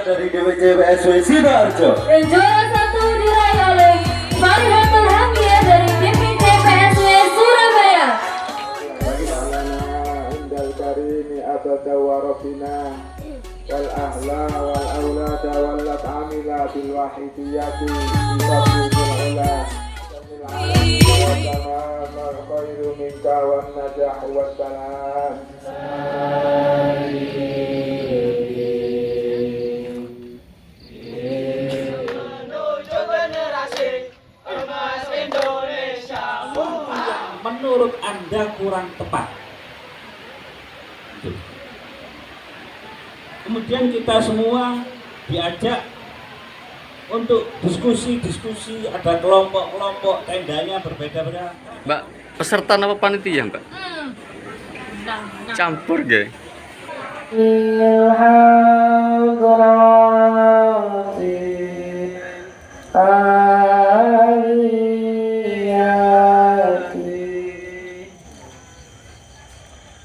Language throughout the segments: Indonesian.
Dari DWC PSW Sidoarjo. Dan juara 1 diraih oleh Farihatul Hamia dari tim PSW Surabaya. Indal karimi abada wa rabbina wal ahla wal aulada wal lat'amila bil wahidiyati bisabdil ula wa khairu minka wan najah wa salam. Menurut Anda kurang tepat. Kemudian kita semua diajak untuk diskusi, ada kelompok-kelompok, tendanya berbeda-beda. Mbak, peserta apa panitia, Mbak? Campur gak?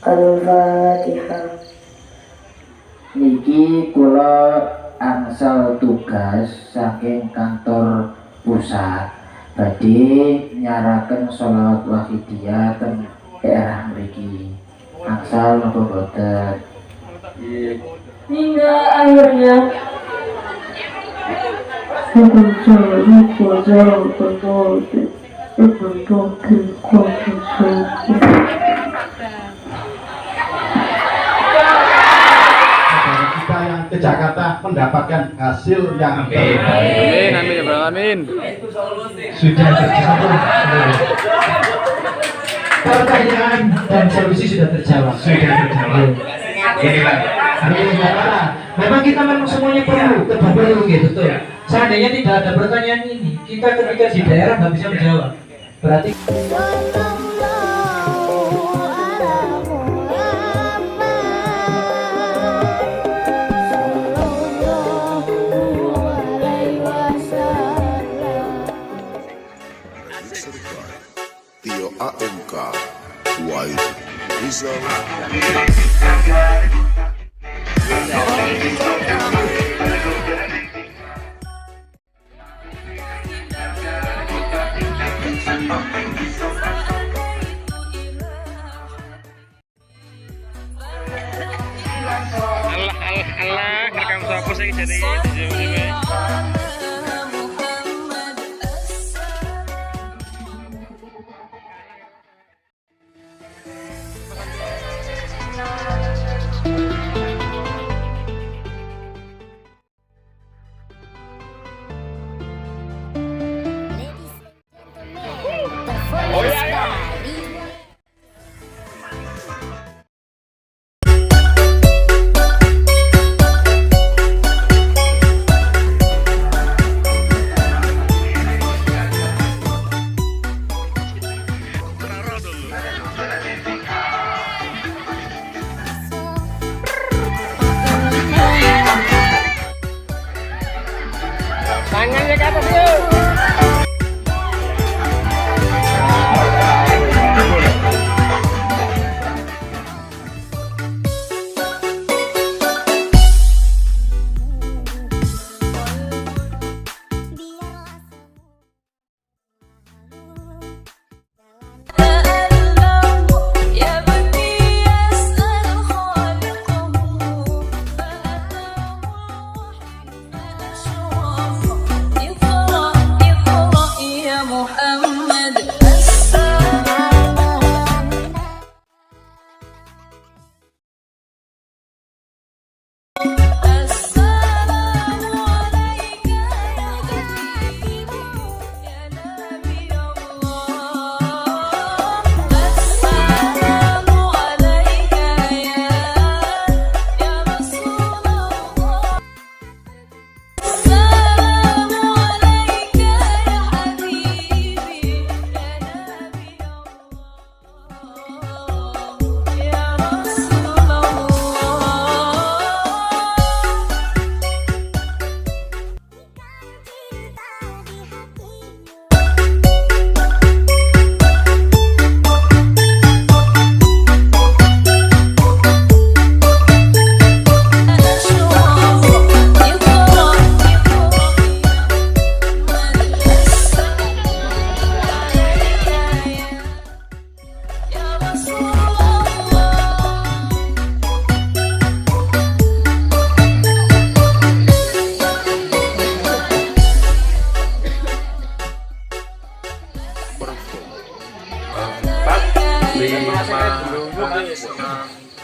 Al-Fatihah. Niki kula angsal tugas saking kantor pusat badhe nyaraken sholawat wahidiyah teng daerah mriki. Angsal napa boten? Hingga akhirnya ke Jakarta mendapatkan hasil yang Amin, amin ya Bang, amin. Sudah terjawab. Pertanyaan dan solusi sudah terjawab. Ini Pak. Memang kita memang semuanya perlu gitu tuh. Seandainya tidak ada pertanyaan ini, kita ketika di daerah nggak bisa menjawab. Berarti Tio AMK White Rizal. Allah, rekam siapa sih jadi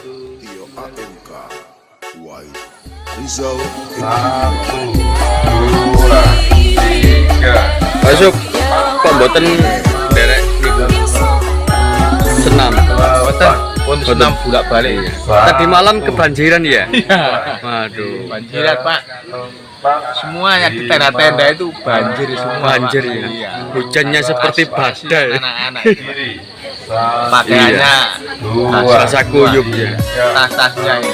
Tio AMK White Rizal Masuk. Kok mboten derek niku. Senam. Untuk senam bolak balik. Tadi malam kebanjiran ya? Waduh. Banjiran Pak. Semuanya di tenda-tenda itu banjir semua. Banjir ya. Iya. Hujannya seperti badai. Anak-anak pakaiannya Basah kuyup ya. tas-tasnya ini.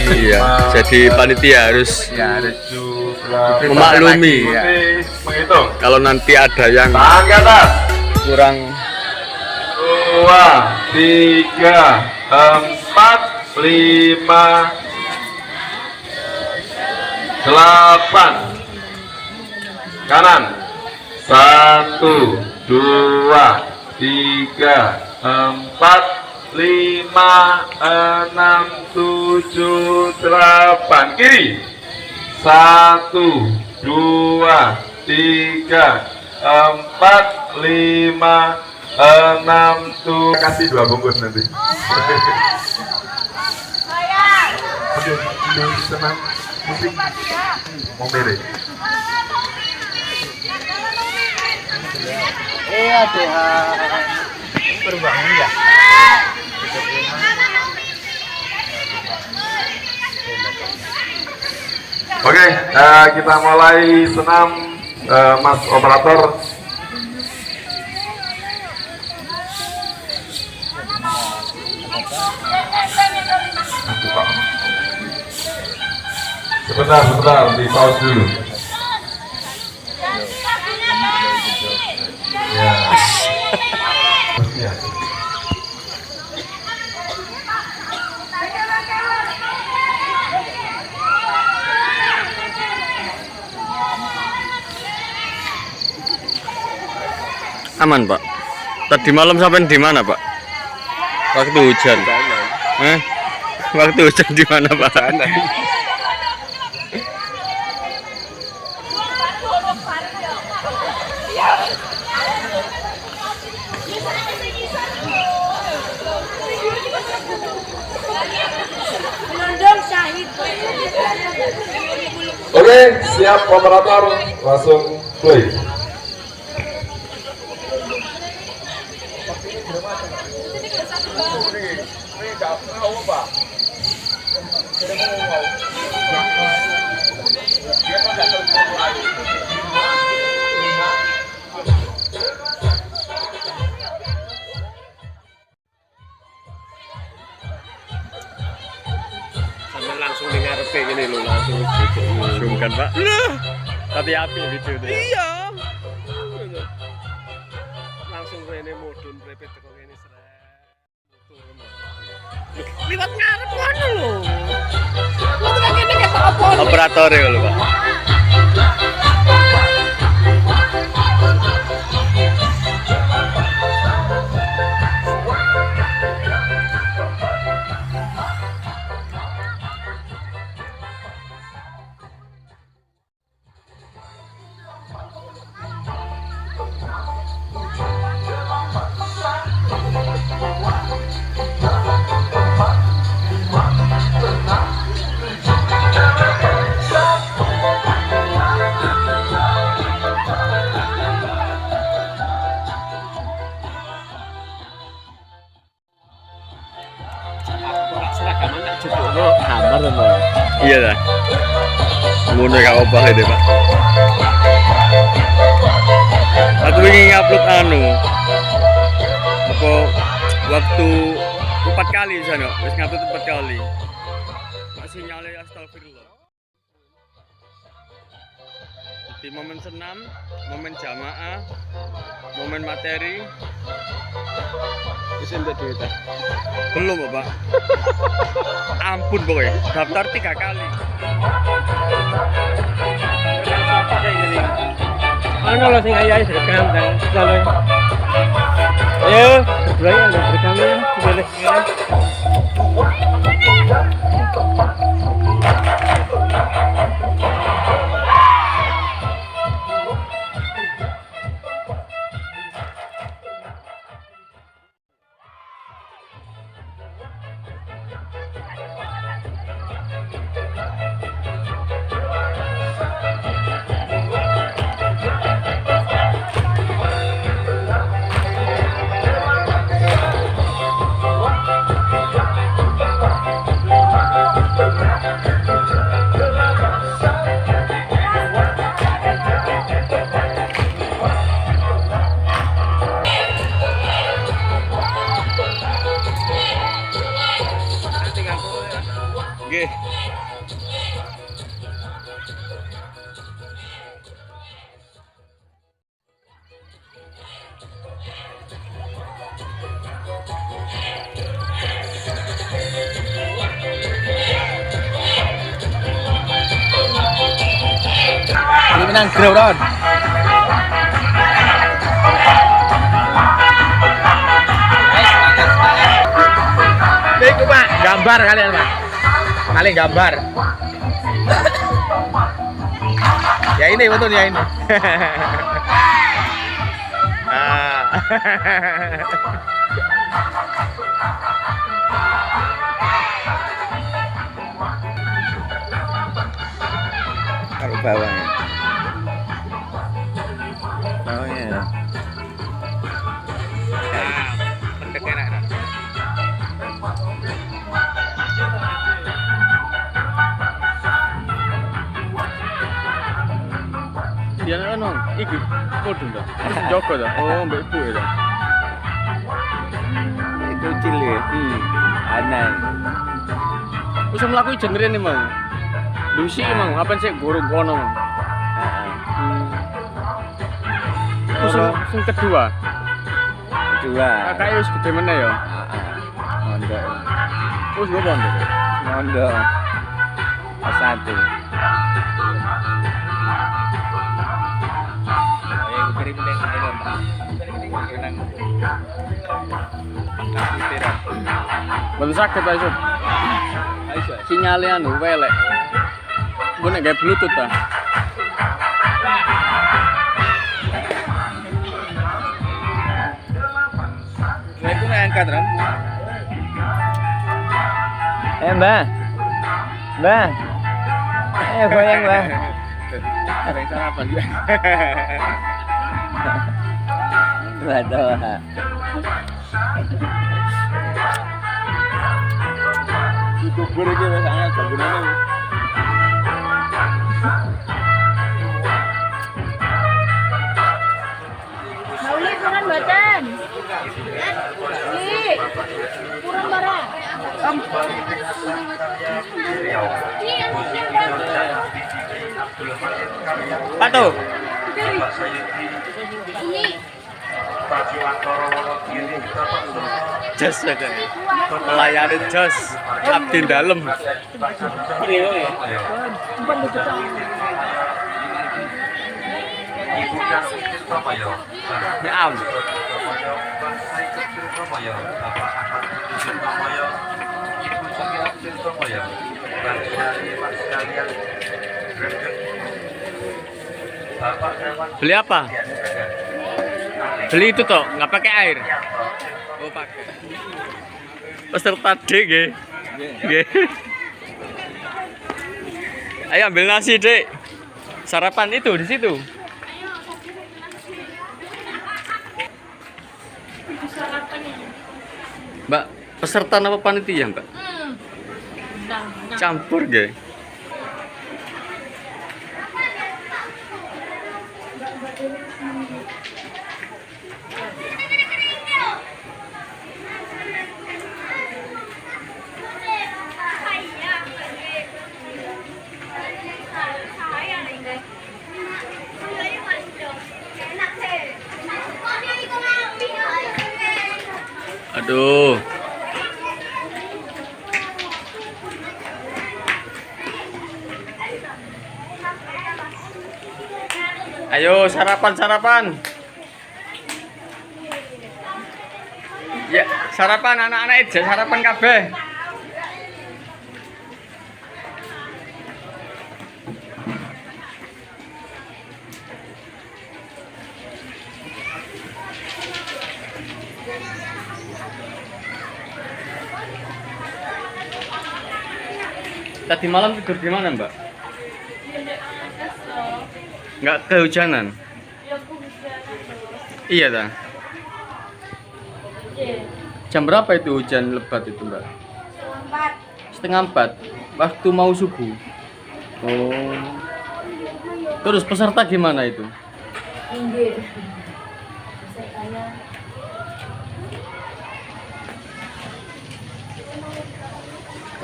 Iya. Jadi panitia harus memaklumi ya. Kalau nanti ada yang kurang 2, 3, 4, 5, 8 kanan 1, 2, 3, 4, 5, 6, 7, 8 kiri 1, 2, 3, 4, 5, 6 tuh kasih 2 bungkus nanti. Senang musik mau merek. Berbangun ya. Oke, kita mulai senam, Mas Operator. Sebentar, di pause dulu. Ya. Ya. Aman Pak. Tadi malam sampai di mana Pak? Waktu hujan. Waktu hujan di mana Pak? Oke, siap operator, langsung play. Langsung dengar ini lo langsung zoom kan Pak? Tapi api video deh. Iya. Langsung rene modun repet kok ini liwat ngarep kono lho. Operator ya lho Pak. Iya dah. Ngono gak obah itu Pak. Aku ingin ngupload apa waktu 4 kali di sana, wis ngupload 4 kali. Masih nyale astagfirullah. Di momen senam, momen jamaah, momen materi. Wis entek duit. Belum Pak. Ampun pokoknya, daftar 3 kali. Ano lo sing ayah direkam dan jalan. Ayo, berdua yang direkam ya, boleh. Nggih. Ini menang ground. Iku Pak, gambar kalian Pak. Kalian gambar. Ya ini betul ya ini. Ah. Kalau bawahnya. Bawahnya. Pendek enak. Dia ono iki podo ta. Joko ta. Oh, mbek ibu ya ta. Itu cilik. Anan. Wis mlaku jenenge mau. Lucy emang apa sih guru kono? Terus yang kedua. Kakaknya wis gede meneh ya. Mondok. Terus gue mondok. Mondok. S1. Ayo kirim deh ke Pak. Ben sakit aja. Sinyalnya anu welek. Gue nek gawe bluetooth ta. Aku nek angkat ran. Mbah. Mbah. Goyang, Mbah. Ada sarapan ya. Waduh. Itu gue iki wis sangat gunane. Mauli kurang batan. Li. Kurang barang. Patuh. Ini. Jas ya kan. Melayani jas. Abdi dalem. Am. Beli apa? Beli itu toh, nggak pakai air. Oh pakai. Peserta D, nggih. Nggih. Ayo ambil nasi, Dek. Sarapan itu di situ. Mbak, peserta apa panitia, Mbak? Campur, nggih. Aduh. Ayo sarapan. Ya, sarapan anak-anak aja sarapan kabeh. Tadi malam tidur di mana, Mbak? Nggak kehujanan? Iya, dah. Jam berapa itu hujan lebat itu, Mbak? Setengah 4. Waktu mau subuh. Oh. Terus peserta gimana itu?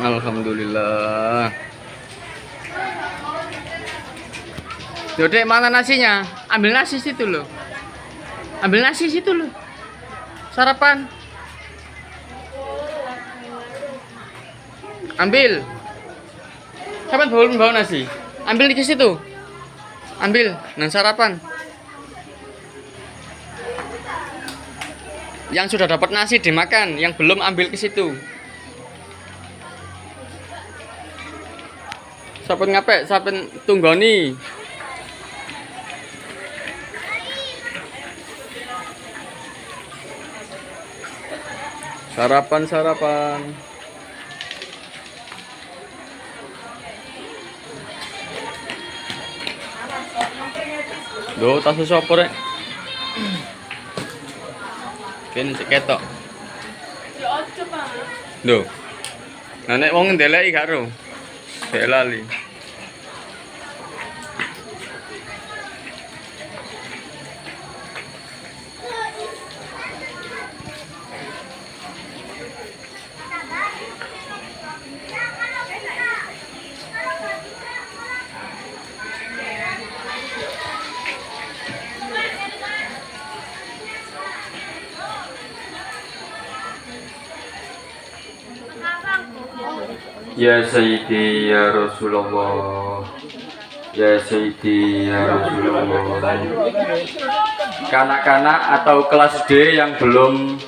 Alhamdulillah. Dek, mana nasinya? Ambil nasi situ loh. Ambil nasi situ loh. Sarapan. Ambil. Kapan bawa nasi? Ambil di situ. Ambil, dan sarapan. Yang sudah dapat nasi dimakan, yang belum ambil ke situ. Saben ngapek, saben tunggoni. Sarapan. Duh, tas sapa rek? Kene sik ketok. Ya aja, Pak. Duh. Nah nek wong ndeleki gak ro. Dek lali. Ya Sayyidi ya Rasulullah. Ya Sayyidi ya Rasulullah. Kanak-kanak atau kelas D yang belum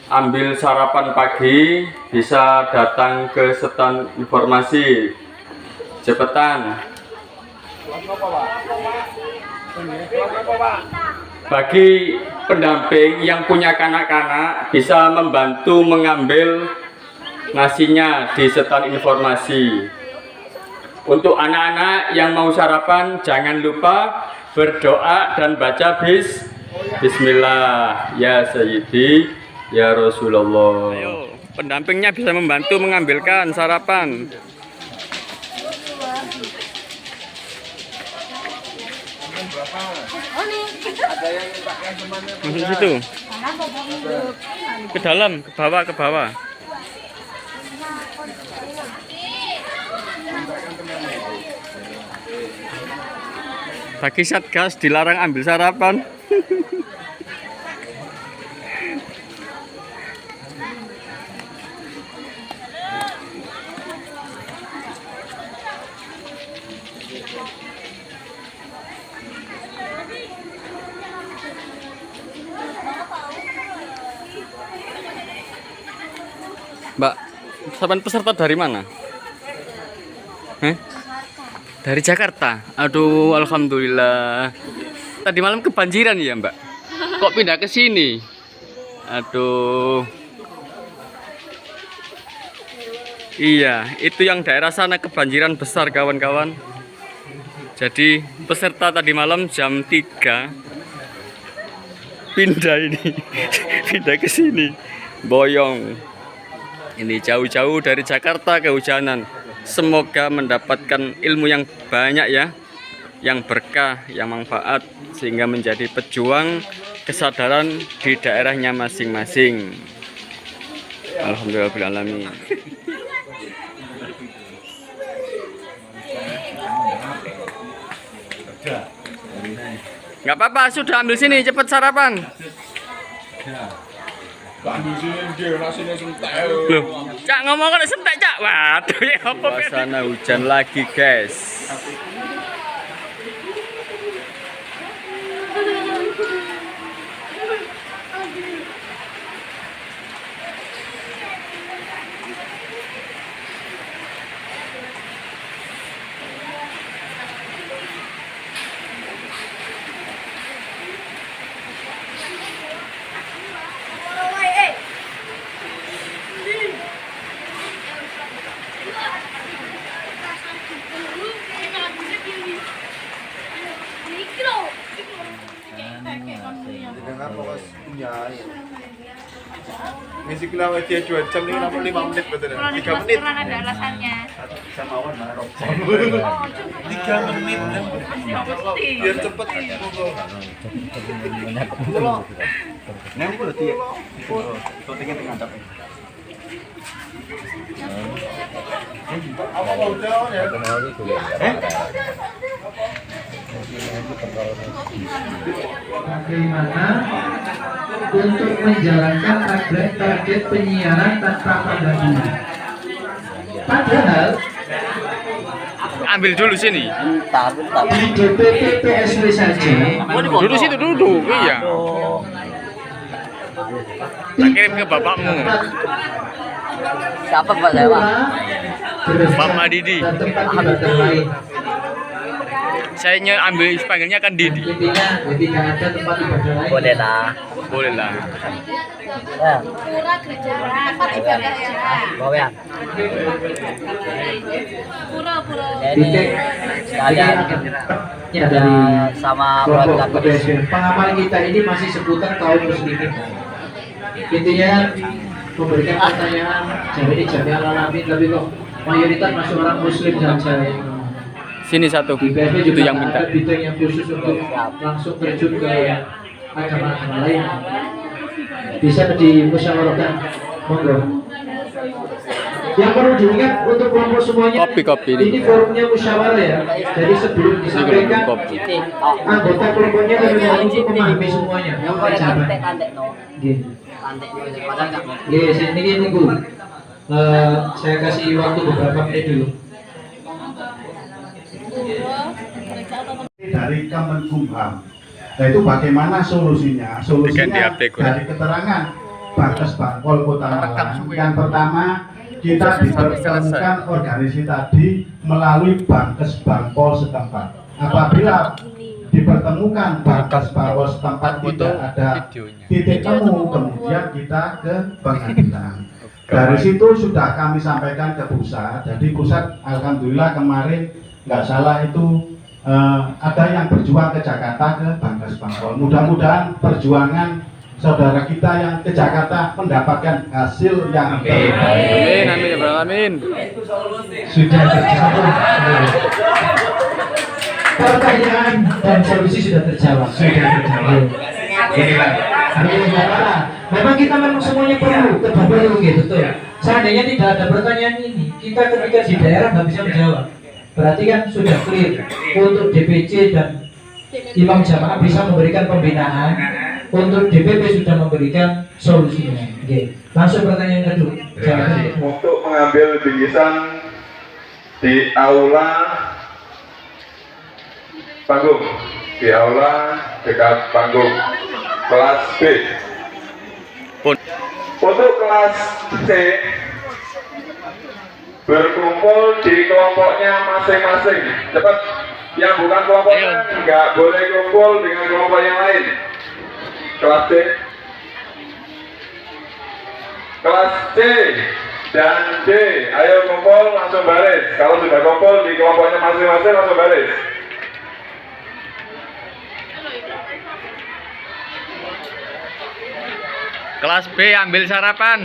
ambil sarapan pagi bisa datang ke stand informasi. Cepetan. Bagi pendamping yang punya kanak-kanak bisa membantu mengambil nasinya di stand informasi. Untuk anak-anak yang mau sarapan jangan lupa berdoa dan baca Bismillah ya Sayyidi ya Rasulullah. Ayo, pendampingnya bisa membantu mengambilkan sarapan. Masuk situ. Ke dalam, ke bawah. Bagi Satgas dilarang ambil sarapan. Mbak, sarapan peserta dari mana? Dari Jakarta. Aduh, alhamdulillah. Tadi malam kebanjiran ya, Mbak? Kok pindah ke sini? Aduh. Iya, itu yang daerah sana kebanjiran besar, kawan-kawan. Jadi, peserta tadi malam jam 3 pindah ini. Pindah ke sini. Boyong. Ini jauh-jauh dari Jakarta kehujanan. Semoga mendapatkan ilmu yang banyak ya, yang berkah, yang manfaat, sehingga menjadi pejuang kesadaran di daerahnya masing-masing. Alhamdulillahirrahmanirrahim. Nggak apa-apa, sudah ambil sini, cepat sarapan. Loh, Cak ngomong kalau sentek Cak. Waduh ya apa? Suasana hujan lagi guys. Ngisi kilau aja 2 jam ini namun 5 menit betul ya? 3 menit. Karena ada alasannya. Sama awan mana 3 menit. Biar cepet. Nang berarti ya. Fotonya tengah Bagaimana untuk menjalankan target penyiaran tanpa pengganti? Padahal Ambil dulu sini. di DPP PSW saja Duduk situ duduk. Iya. Tak kirim ke bapakmu. siapa Pak Dewa? Pak Madidi. Dan tempat ibadah lain. Saya ambil panggilnya kan Didi. Intinya ketika ada tempat ibadah lain. Boleh lah. Boleh lah. Ya. Pura gereja tempat ibadah ya. Mau ya. Pura. Titik sekalian ya dari sama kelompok PSW. Pengamal kita ini masih seputar kaum muslimin. Intinya memberikan pertanyaan jawab jamiah alamin, tapi kok mayoritas masih orang muslim saja yang Sini satu. di PSW Itu juga yang minta. ada bidang yang khusus untuk langsung terjun ke agama-agama lain. Bisa dimusyawarahkan, monggo. Yang perlu diingat untuk kelompok semuanya, Kopi ini forumnya musyawarah ya. Jadi sebelum disampaikan, anggota kelompoknya harus untuk memahami semuanya. Gitu. Sini nunggu. Saya kasih waktu beberapa menit dulu. Dari Kemenkumham. Nah itu bagaimana solusinya? Solusinya dari keterangan Bankes Bangpol Kota Malang. Yang pertama, kita dipertemukan organisasi tadi melalui Bankes Bangpol setempat. Apabila dipertemukan Bankes Bangpol setempat tidak ada titik temu, kemudian kita ke pengadilan. Dari situ sudah kami sampaikan ke pusat. Jadi pusat alhamdulillah kemarin nggak salah itu ada yang berjuang ke Jakarta ke Bankes Bangpol. Mudah-mudahan perjuangan saudara kita yang ke Jakarta mendapatkan hasil yang terbaik. Amin, amin. Sudah terjawab. Pertanyaan dan solusi sudah terjawab. Ini Pak. Memang kita memang semuanya perlu gitu tuh. Seandainya tidak ada pertanyaan ini, kita ketika di daerah nggak bisa menjawab. Berarti kan sudah clear untuk DPC dan imam jamaah bisa memberikan pembinaan, untuk DPP sudah memberikan solusinya. Oke. Langsung pertanyaan kedua. Untuk mengambil bingkisan di aula panggung, di aula dekat panggung kelas B. Untuk kelas C berkumpul di kelompoknya masing-masing. Cepat, yang bukan kelompoknya nggak boleh kumpul dengan kelompok yang lain. Kelas C, kelas C dan D, ayo kumpul langsung baris. Kalau sudah kumpul di kelompoknya masing-masing langsung baris. Kelas B ambil sarapan.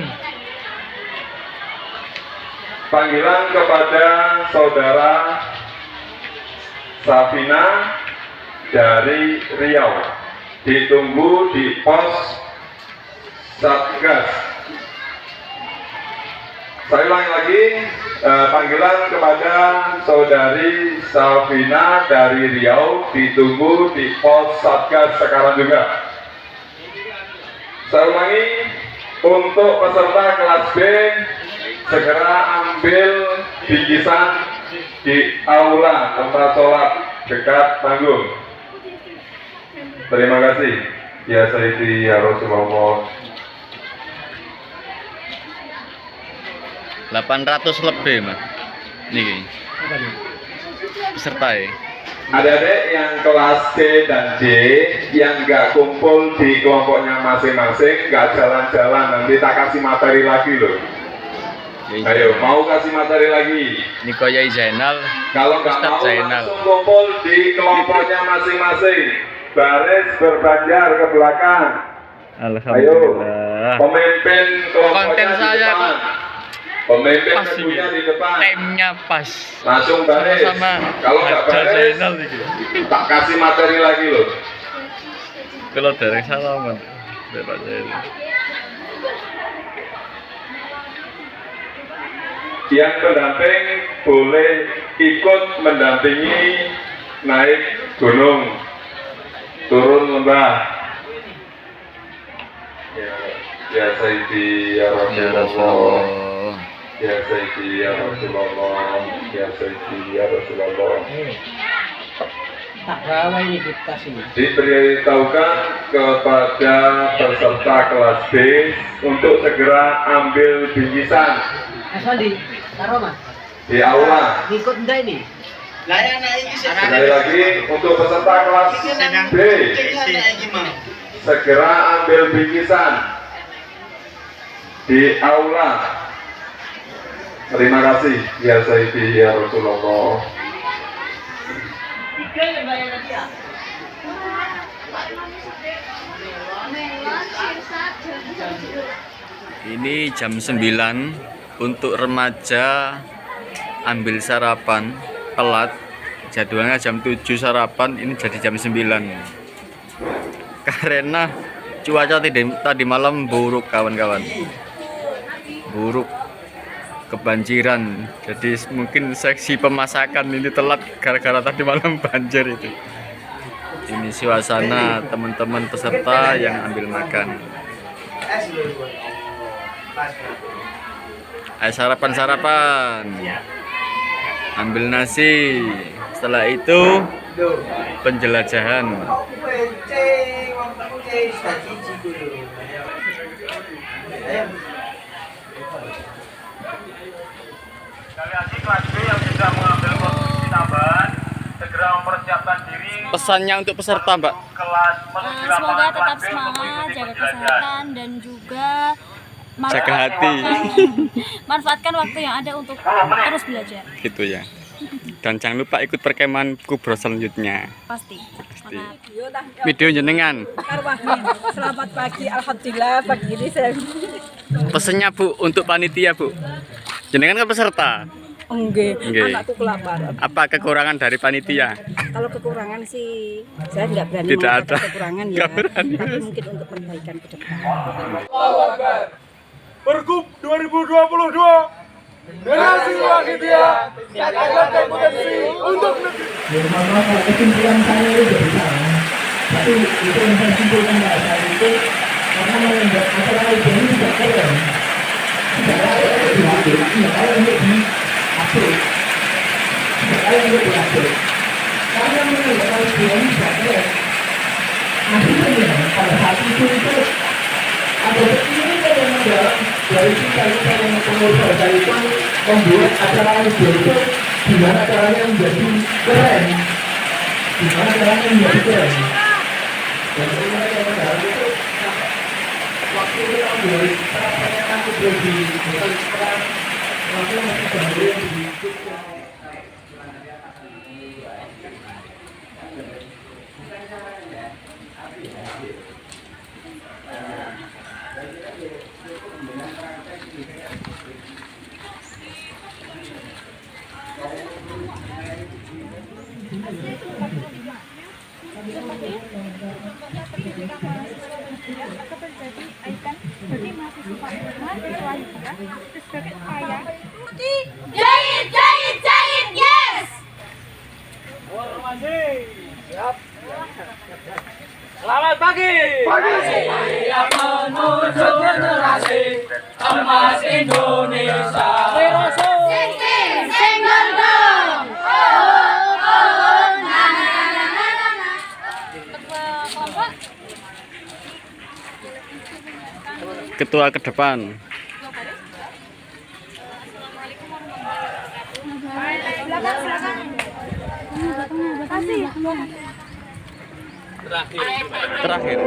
Panggilan kepada saudara Safina dari Riau, ditunggu di pos Satgas. Saya ulangi lagi, panggilan kepada saudari Safina dari Riau, ditunggu di pos Satgas sekarang juga. Saya ulangi, untuk peserta kelas B segera ambil bingkisan di aula tempat sholat dekat panggung. Terima kasih ya Sayyidi ya Rasulullah. 800 lebih, Mas. Nih. Peserta ya. Adik-adik yang kelas C dan D yang nggak kumpul di kelompoknya masing-masing, nggak jalan-jalan, nanti tak kasih materi lagi loh. Ayo, mau kasih materi lagi? Niko Yai Zainal. Kalau nggak mau langsung kumpul di kelompoknya masing-masing. Baris berbanjar ke belakang. Alhamdulillah. Ayo, pemimpin kelompoknya Konten di saya depan. Pemimpin pas keduanya di depan. Timnya pas. Langsung baris. Sama Kalau nggak baris, tak kasih materi lagi loh. Kalau dari salaman, Bapak Zainal. Yang pendamping boleh ikut mendampingi naik gunung, turun lembah. Ya Sayyidi ya Rasulullah, ya Sayyidi ya Rasulullah, ya Sayyidi ya Rasulullah. Diberitahukan kepada peserta kelas B untuk segera ambil bingkisan di aula. Sekali lagi untuk peserta kelas B, segera ambil bingkisan di aula. Terima kasih ya Sayyidi ya Rasulullah. Ini jam 9 untuk remaja ambil sarapan telat, jadwalnya jam 7 sarapan, ini jadi jam 9 karena cuaca tadi malam buruk kawan-kawan, buruk, kebanjiran, jadi mungkin seksi pemasakan ini telat gara-gara tadi malam banjir itu. Ini suasana teman-teman peserta yang ambil makan. Ayo sarapan, ambil nasi, setelah itu penjelajahan. Kelas B yang sudah mengambil posisi tambahan segera mempersiapkan diri. Pesannya untuk peserta, Mbak. Kelas Semoga tetap semangat, jaga kesehatan dan juga Jaga hati. manfaatkan waktu yang ada untuk terus belajar. Gitu ya. Dan jangan lupa ikut perkemahan kubro selanjutnya. Pasti. Video jenengan. Selamat pagi, alhamdulillah pagi ini saya. Pesennya Bu untuk panitia Bu. Jenengan kan peserta. Enggak, Nggih. anakku kelaparan. Apa kekurangan dari panitia? Kalau kekurangan sih saya nggak berani Tidak mengatakan ada. kekurangan ya. Nggak berani. Tapi mungkin untuk perbaikan ke depan. Pergub 2022 Generasi Wahidiyah Katakan potensi untuk negeri. Kesimpulan saya itu jadi salah. Tapi itu yang saya simpulkan saat itu karena membuat acara ini tidak keren. Tidak ada yang diambil, tidak ada yang diupload, tidak ada yang diupload. Karena membuat acara ini tidak keren. Akhirnya pada saat itu ada begini yang mendalam dari kita yang pengurus itu membuat acara itu gimana caranya menjadi keren, gimana caranya menjadi keren. Dan gimana caranya itu waktu kita membuat caranya aku berdi bukan sekarang waktu masih baru yang dihidup. Jahit, yes. Selamat pagi. Yang menuju generasi emas Indonesia. Sing dong. Ketua ke depan. Terakhir.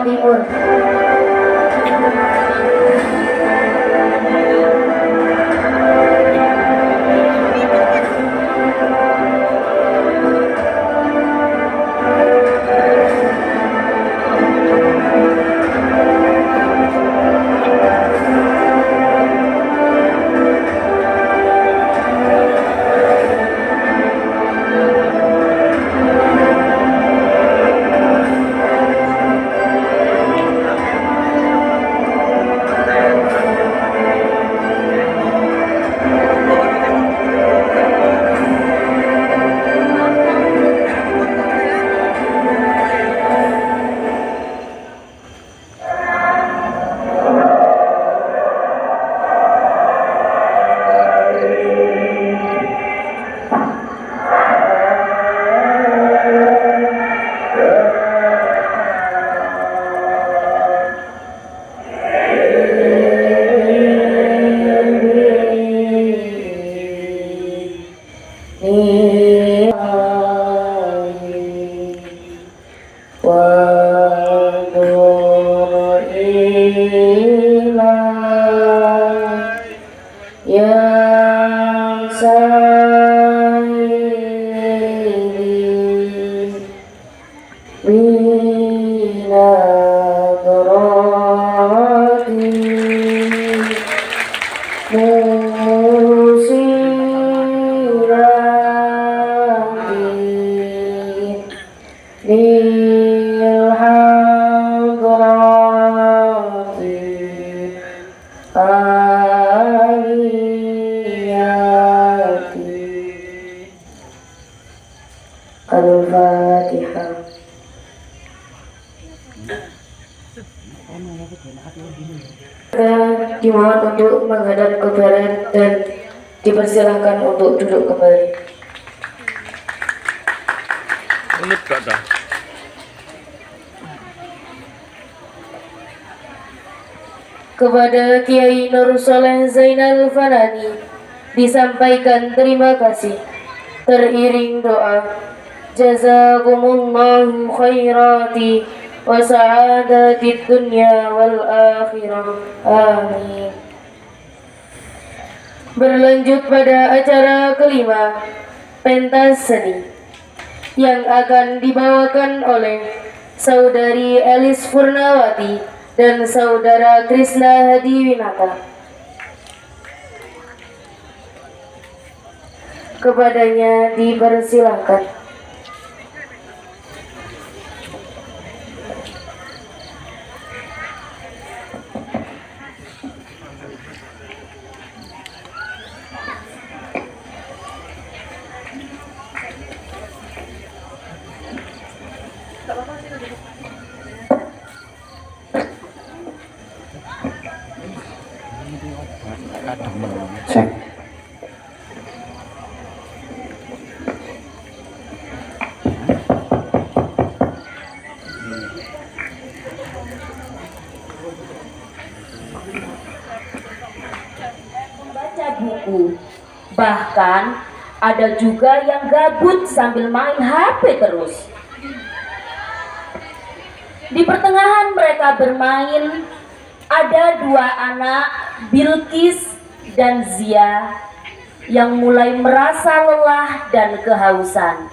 Jawa Timur. Al-Fatihah. Dimohon untuk menghadap ke barat dan dipersilahkan untuk duduk kembali. Unut gak dah? Kepada Kiai Nur Soleh Zainal Fanani disampaikan terima kasih teriring doa. Jazakumullahu khairati wa sa'adatid dunya wal akhirah. Amin. Berlanjut pada acara kelima, pentas seni yang akan dibawakan oleh Saudari Elis Purnawati dan Saudara Krisna Hadiwinata. Kepadanya dipersilahkan. Cek. Membaca buku, bahkan ada juga yang gabut sambil main HP terus. Di pertengahan mereka bermain, ada dua anak, Bilqis dan Zia, yang mulai merasa lelah dan kehausan.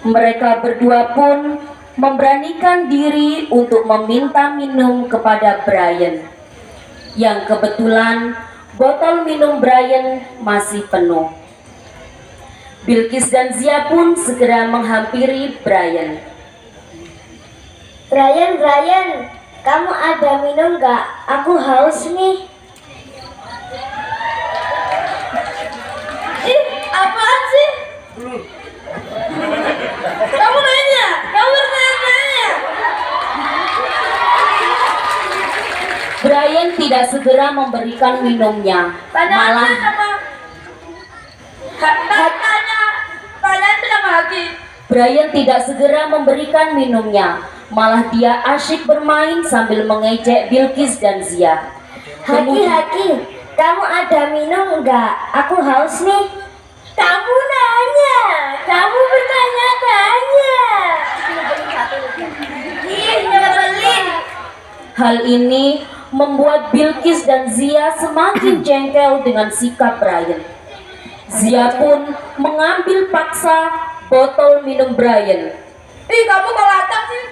Mereka berdua pun memberanikan diri untuk meminta minum kepada Brian, yang kebetulan botol minum Brian masih penuh. Bilqis dan Zia pun segera menghampiri Brian. Brian, kamu ada minum gak? Aku haus nih. Ih, apaan sih? Kamu nanya? Kamu bertanya-tanya? Brian tidak segera memberikan minumnya. Malah Brian tidak segera memberikan minumnya. Malah dia asyik bermain sambil mengejek Bilqis dan Zia. Haki, kamu ada minum enggak? Aku haus nih. Kamu nanya, kamu bertanya-tanya. Hal ini membuat Bilqis dan Zia semakin jengkel dengan sikap Brian. Zia pun mengambil paksa botol minum Brian. Ih, kamu kok latah sih?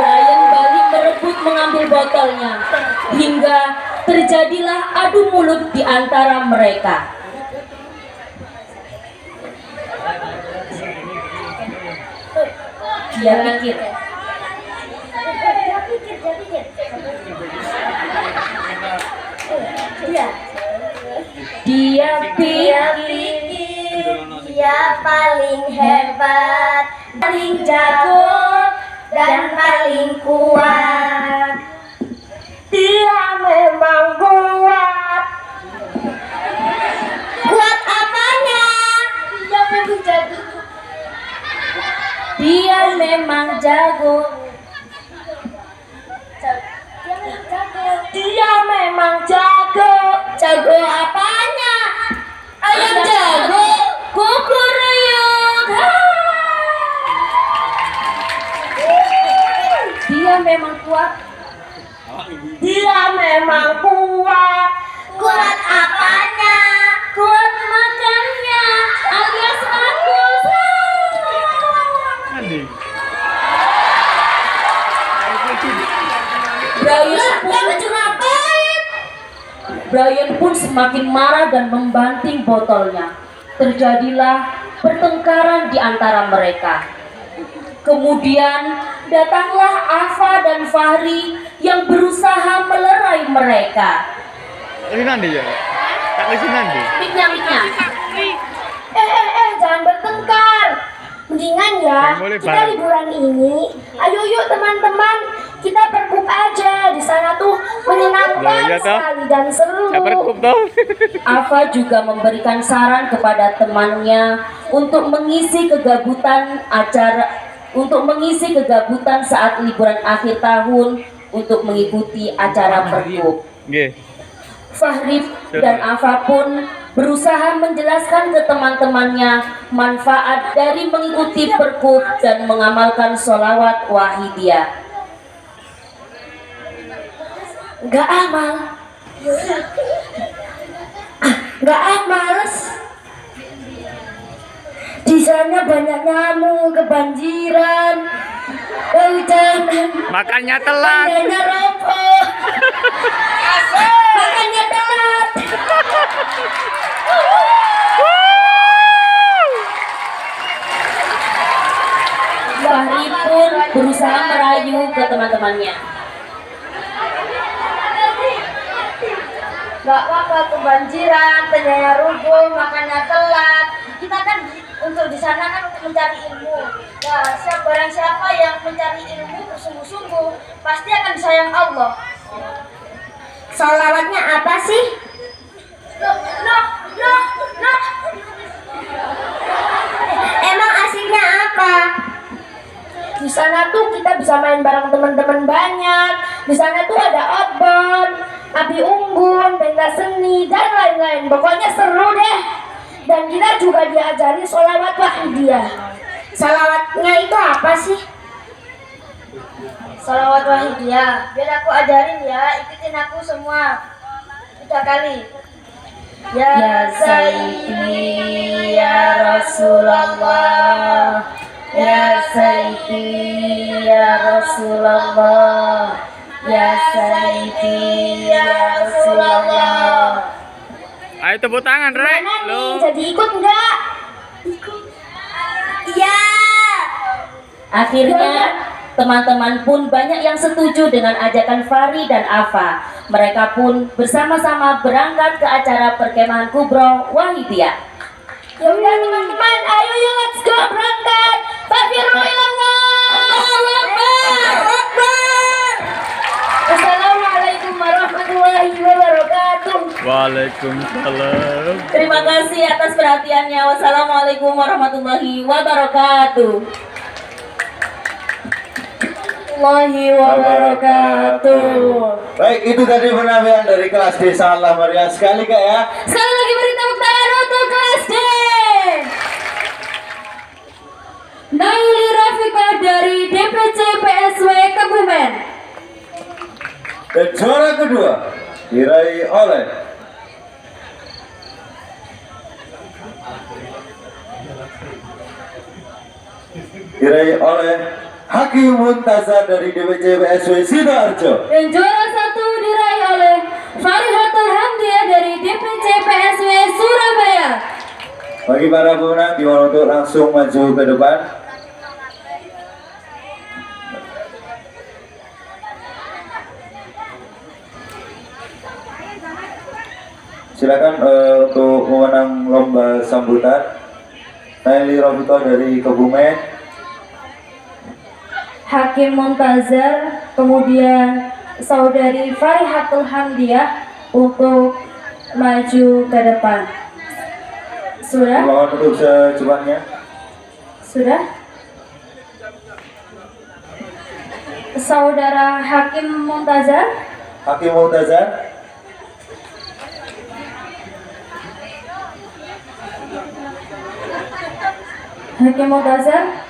Brian balik merebut mengambil botolnya, hingga terjadilah adu mulut di antara mereka. Dia pikir, dia pikir dia paling hebat, paling jago, dan paling kuat. Dia memang kuat. Kuat apanya? Dia memang jago. dia memang jago. Dia memang jago. Jago apanya? Ayam jago. Kukuruyuk. Dia memang kuat. Dia memang kuat. Kuat apanya? Kuat makannya alias makus. Brian pun semakin marah dan membanting botolnya. Terjadilah pertengkaran di antara mereka. Kemudian datanglah Afa dan Fahri yang berusaha melerai mereka. Ini nanti ya? Tak lagi nanti. Miknya. Jangan bertengkar. Mendingan ya, kita liburan ini, ayo yuk teman-teman, kita pergub aja. Di sana tuh menyenangkan sekali dan seru. Afa juga memberikan saran kepada temannya untuk mengisi kegabutan saat liburan akhir tahun untuk mengikuti acara pergub. Fahri dan Afa pun berusaha menjelaskan ke teman-temannya manfaat dari mengikuti pergub dan mengamalkan sholawat wahidiyah. Gak males. Di sana banyak nyamuk, kebanjiran, kehujanan. Makannya telat. Makannya roboh. Makannya telat. Fahri pun berusaha merayu ke teman-temannya. Gak apa-apa kebanjiran, ternyata rubuh, makannya telat. Kita kan untuk di sana kan untuk mencari ilmu. Nah, barang siapa yang mencari ilmu bersungguh-sungguh pasti akan disayang Allah. Salawatnya apa sih? Emang asiknya apa? Di sana tuh kita bisa main bareng teman-teman banyak. Di sana tuh ada outbound, api unggun, pentas seni, dan lain-lain. Pokoknya seru deh. Dan kita juga diajari sholawat wahidiyah. Salawatnya itu apa sih? Sholawat wahidiyah. Biar aku ajarin ya, ikutin aku semua. 3 kali. Ya Sayyidi ya Rasulullah, Ya Sayyidi ya Rasulullah, Ya Sayyidi ya Rasulullah. Ayo tepuk tangan, Rek. Jadi ikut enggak? Ikut. Iya. Akhirnya teman-teman pun banyak yang setuju dengan ajakan Fahri dan Afa. Mereka pun bersama-sama berangkat ke acara perkemahan kubro wahidiyah. Ya udah teman-teman, ayo yuk let's go berangkat. Takbirul Assalamualaikum warahmatullahi wabarakatuh. Waalaikumsalam. Terima kasih atas perhatiannya. Wassalamualaikum warahmatullahi wabarakatuh. Baik, itu tadi penampilan dari kelas D. Sangatlah meriah sekali Kak ya. Sekali lagi beri tepuk tangan untuk kelas D. Naili Rafika dari DPC PSW Dan juara kedua diraih oleh Hakim Muntazar dari DPC PSW Sidoarjo. Dan juara 1 diraih oleh Farihatul Hamdiah dari DPC PSW Surabaya. Bagi para pemenang dimohon untuk langsung maju ke depan. Silakan untuk pemenang lomba sambutan Naili Robito dari Kebumen, Hakim Muntazar, kemudian saudari Farihatul Hamdiah untuk maju ke depan. Sudah? Mohon untuk secepatnya. Sudah? Saudara Hakim Muntazar? Hakim Muntazar. Hakim Muntazar?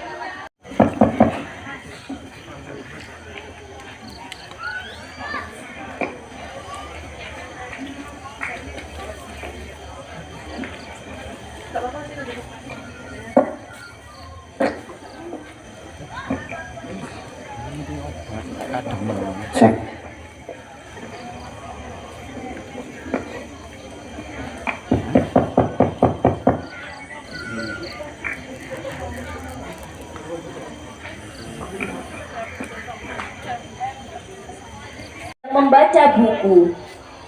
Cek. Membaca buku,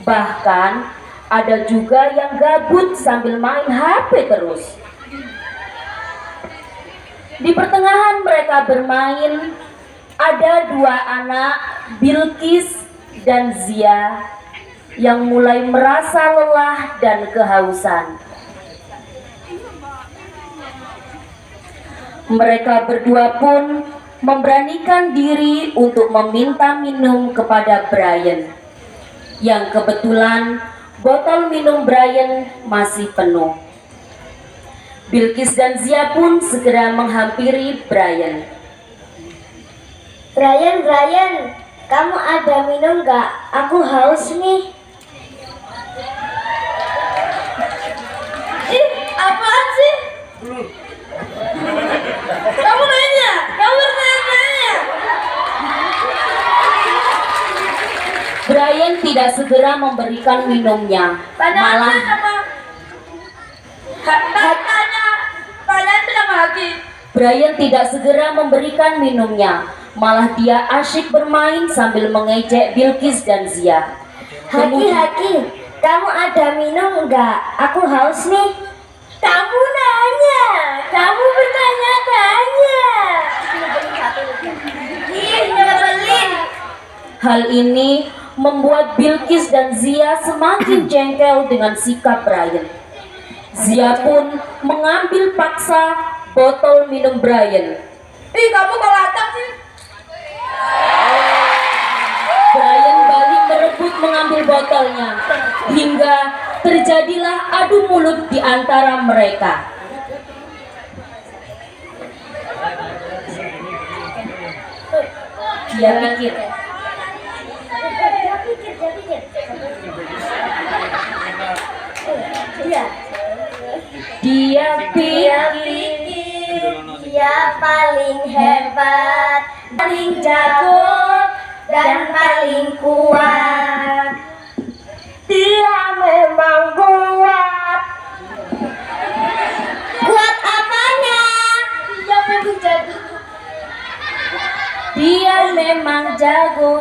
bahkan ada juga yang gabut sambil main HP terus. Di pertengahan mereka bermain, ada 2 anak, Bilkis dan Zia, yang mulai merasa lelah dan kehausan. Mereka berdua pun memberanikan diri untuk meminta minum kepada Brian, yang kebetulan botol minum Brian masih penuh. Bilkis dan Zia pun segera menghampiri Brian. Brian, kamu ada minum gak? Aku haus nih. Ih, apaan sih? Kamu nanya? Kamu bertanya-tanya? Brian tidak segera memberikan minumnya, malah Brian tidak segera memberikan minumnya, malah dia asyik bermain sambil mengejek Bilkis dan Zia. Haki, kamu ada minum enggak? Aku haus nih. Kamu nanya, kamu bertanya-tanya. Ih, nyebelin. Hal ini membuat Bilkis dan Zia semakin jengkel dengan sikap Brian. Zia pun mengambil paksa botol minum Brian. Ih, kamu kelacak sih. Brian balik merebut mengambil botolnya, hingga terjadilah adu mulut di antara mereka. Dia pikir. Dia pikir dia paling hebat, paling jago, dan paling kuat. Dia memang kuat. Kuat apanya? Dia memang jago. Dia memang jago.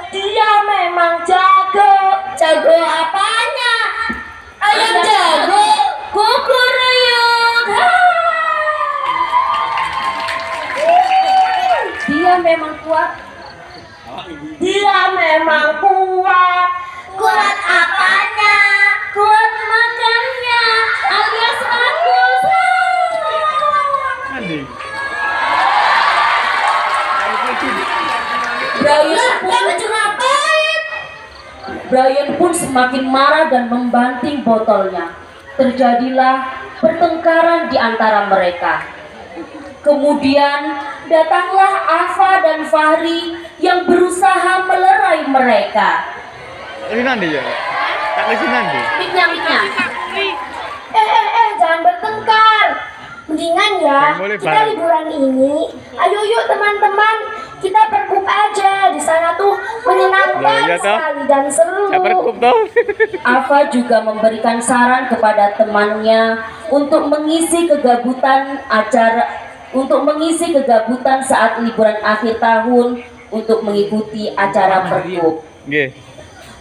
Dia memang jago. Jago apanya? Ayam jago. Kukuruyuk. Dia memang kuat. Dia memang kuat. Kuat apanya? Kuat makannya alias makus. Brian pun semakin marah dan membanting botolnya. Terjadilah pertengkaran di antara mereka. Kemudian datanglah Afa dan Fahri yang berusaha melerai mereka. Ini nanti ya? Tak ke sini nanti? Miknya. Jangan bertengkar. Mendingan ya, kita liburan ini, ayo yuk teman-teman, kita pergub aja. Di sana tuh menyenangkan sekali dan seru. Afa juga memberikan saran kepada temannya untuk mengisi kegabutan saat liburan akhir tahun untuk mengikuti acara pergub.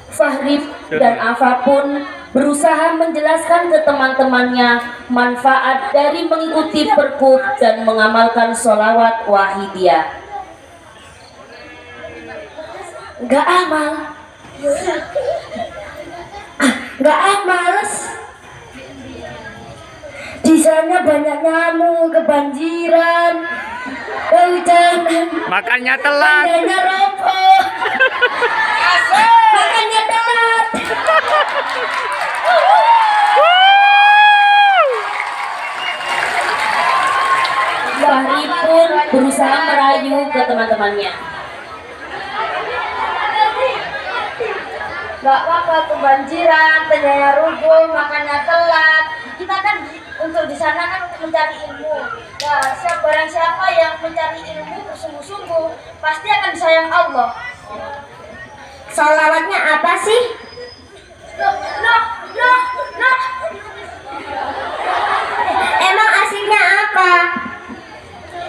Fahri dan Afa pun berusaha menjelaskan ke teman-temannya manfaat dari mengikuti pergub dan mengamalkan sholawat wahidiyah. Nggak males. Di sana banyak nyamuk, kebanjiran, kehujanan. Makannya telat. Makannya rokok. Makannya telat. Fahri pun berusaha merayu ke teman-temannya. Gak apa-apa kebanjiran, ternyata rubuh, makannya telat. Kita kan untuk di sana kan untuk mencari ilmu. Nah, barang siapa yang mencari ilmu bersungguh-sungguh pasti akan disayang Allah. Salawatnya apa sih? Loh. Emang asiknya apa?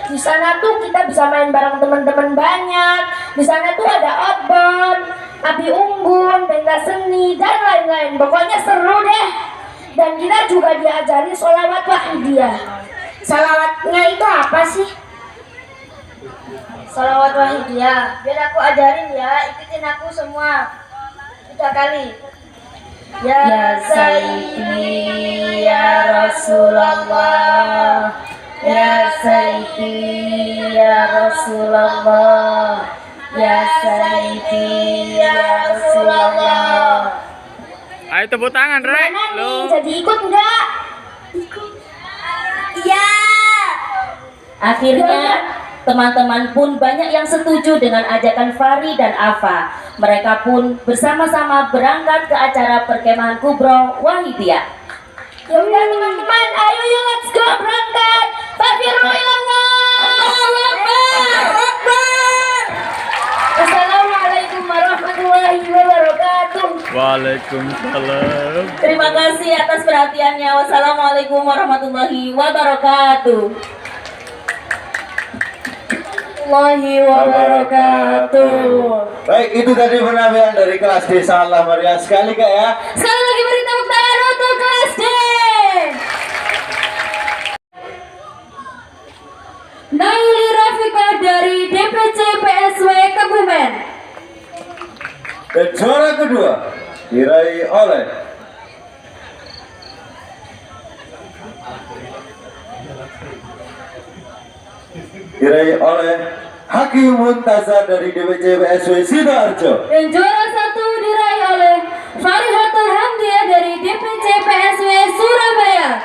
Di sana tuh kita bisa main bareng teman-teman banyak. Di sana tuh ada outbound, api unggun, pentas seni, dan lain-lain. Pokoknya seru deh. Dan kita juga diajari sholawat wahidiyah. Salawatnya itu apa sih? Sholawat wahidiyah. Biar aku ajarin ya, ikutin aku semua. 3 kali. Ya Sayyidi ya Rasulullah, ya Sayyidi ya Rasulullah, ya Sayyidi ya Rasulullah. Ayo tepuk tangan, Rek. Jadi ikut enggak? Ikut. Iya. Akhirnya teman-teman pun banyak yang setuju dengan ajakan Fahri dan Afa. Mereka pun bersama-sama berangkat ke acara perkemahan kubro wahidiyah. Ya udah teman-teman, ayo yuk let's go berangkat. Assalamualaikum warahmatullahi wabarakatuh. Waalaikumsalam. Terima kasih atas perhatiannya. Wassalamualaikum warahmatullahi wabarakatuh. Baik, itu tadi penampilan dari kelas D. Sangatlah meriah sekali Kak ya. Sekali lagi beri tepuk tangan untuk kelas D. Naili Rafika dari DPC PSW Kebumen. Dan juara kedua diraih oleh Hakim Muntazar dari DPC PSW Sidoarjo. Dan juara 1 diraih oleh Farihatul Hamdiah dari DPC PSW Surabaya.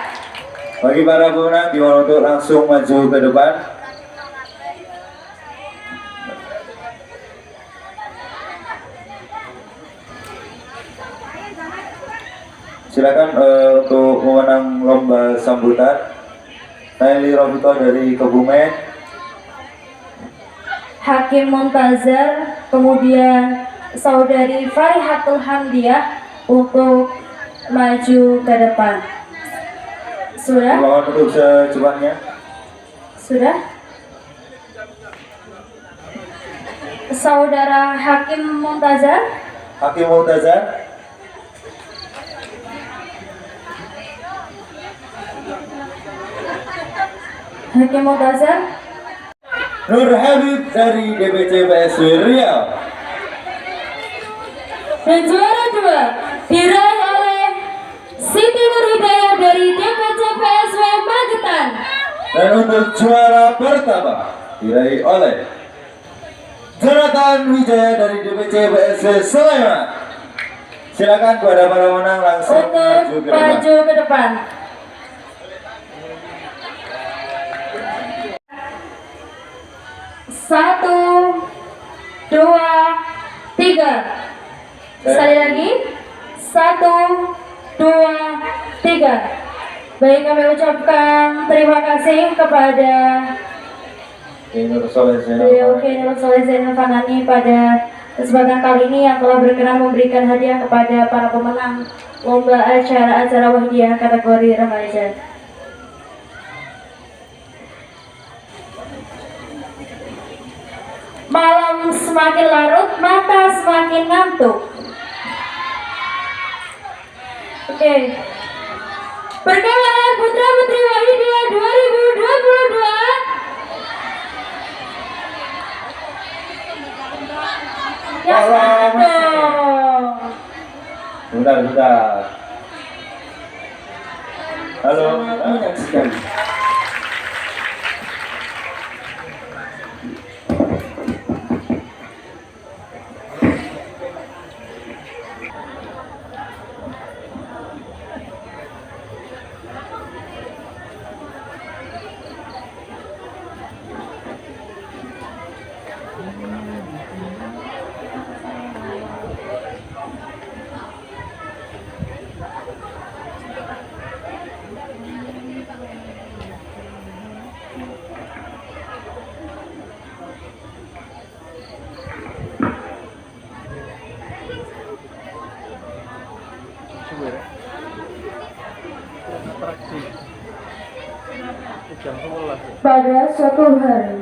Bagi para pemenang dimohon untuk langsung maju ke depan. Silakan untuk memenang lomba sambutan. Naili Rafika dari Kebumen, Hakim Muntazar, kemudian saudari Farihatul Hamdiah untuk maju ke depan. Sudah? Mohon untuk secepatnya. Sudah? Saudara Hakim Muntazar. Hakim Muntazar. Hakim Muntazar. Nur Habib dari DPC PSW Riau. Dan juara 2 diraih oleh Siti Nurhidayah dari DPC PSW Magetan. Dan untuk juara pertama diraih oleh Jonathan Wijaya dari DPC PSW Sleman. Silakan kepada para pemenang langsung maju ke depan. 1, 2, 3. Sekali lagi. 1, 2, 3. Baik, kami ucapkan terima kasih kepada Nur Soleh beliau Nur Soleh Zainal Fanani pada kesempatan kali ini yang telah berkenan memberikan hadiah kepada para pemenang lomba acara Wahidiyah kategori remaja. Malam semakin larut, mata semakin ngantuk. Oke. Perkembangan Putra Putri Wahidiyah 2022. Ya, Bentar. Halo, menyaksikan. Pada suatu hari,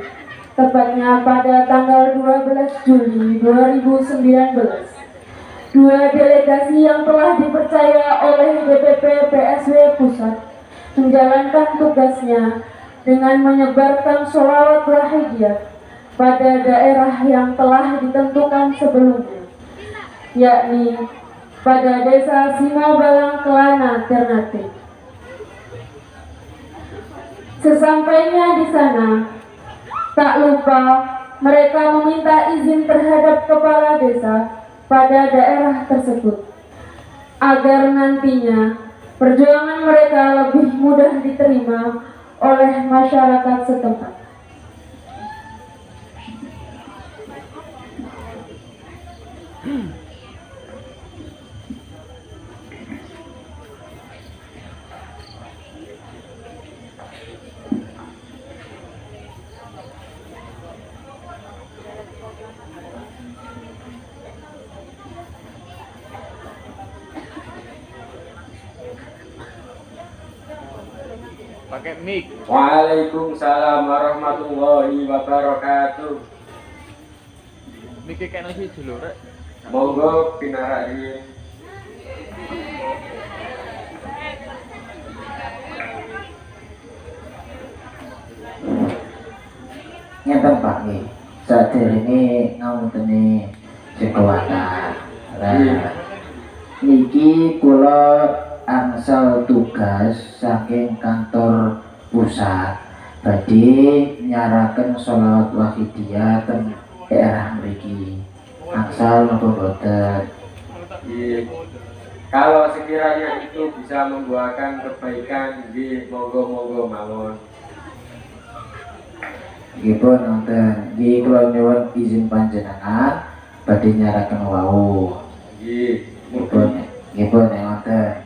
tepatnya pada tanggal 12 Juli 2019, dua delegasi yang telah dipercaya oleh DPP PSW Pusat menjalankan tugasnya dengan menyebarkan sholawat wahidiyah pada daerah yang telah ditentukan sebelumnya, yakni pada Desa Simobalang Kelana, Ternate. Sesampainya di sana, tak lupa mereka meminta izin terhadap kepala desa pada daerah tersebut, agar nantinya perjuangan mereka lebih mudah diterima oleh masyarakat setempat. Pakai mic. Waalaikumsalam warahmatullahi wabarakatuh. Mic kayak nasi dulu, Rek. Monggo pinaraki. Ngeten Pak nggih. Saderenge ngamuntene sekuatan. Lah niki kula angsal tugas saking kantor pusat badhe nyaraken sholawat wahidiyah teng daerah mriki. Angsal napa boten? Kalau sekiranya itu bisa membuahkan kebaikan, monggo mawon. Nggih pun wonten. Nggih kula nyuwun izin panjenengan badhe nyaraken wau. Nggih pun wonten.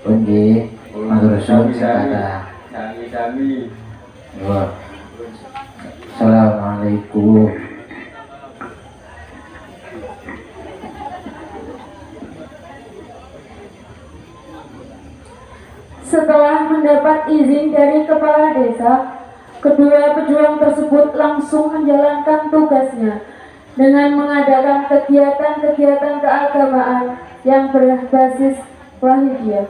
Pun nggih matur suwun sekada. Sami-sami. Assalamualaikum. Setelah mendapat izin dari kepala desa, kedua pejuang tersebut langsung menjalankan tugasnya dengan mengadakan kegiatan-kegiatan keagamaan yang berbasis wahidiyah.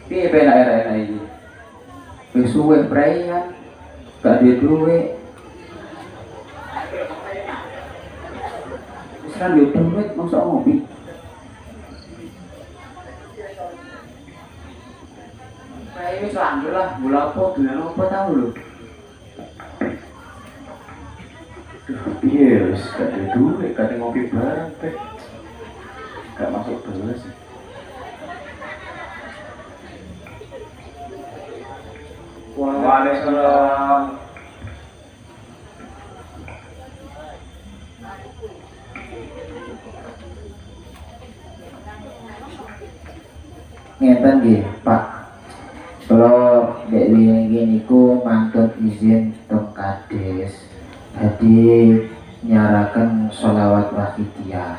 Piye penak era iki? Wis suwe prei kan. Gak duwe. Wis kan duwe duit mosok ngopi. ini lanjut lah, bola apa, dengan apa tahu lho. Iya, gak ada duit, gak ada ngopi bareng, Pek. Gak masuk belas. Waalaikumsalam. Ngeten nggih, Pak. Kalau dek wingi niku mantut izin teng Kades. Jadi nyarakan sholawat wahidiyah.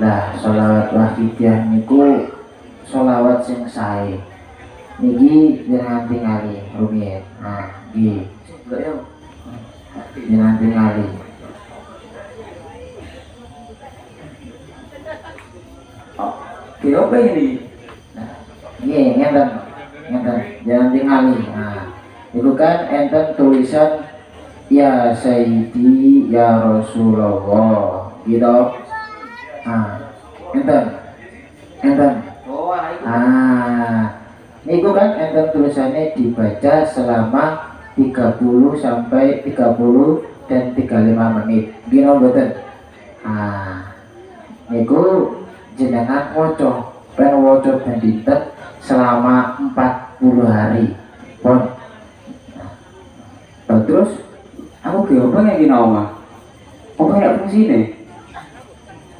Lah sholawat wahidiyah niku sholawat sing sae. Niki jangan tingali rumit. Nah, nggih. Enggak yo. Jangan tingali. Oh, apa ini? Nah, nggih, ngeten. Jangan tingali. Nah, itu kan enten tulisan ya Sayyidi ya Rasulullah gitu. Nah, enten. Niku kan enten tulisannya dibaca selama 30 sampai 30 dan 35 menit. Gino mboten. Niku jenengan waca, ben dinten selama 40 hari. Pon. Terus aku ge apa yang gini omah? Apa yang fungsine?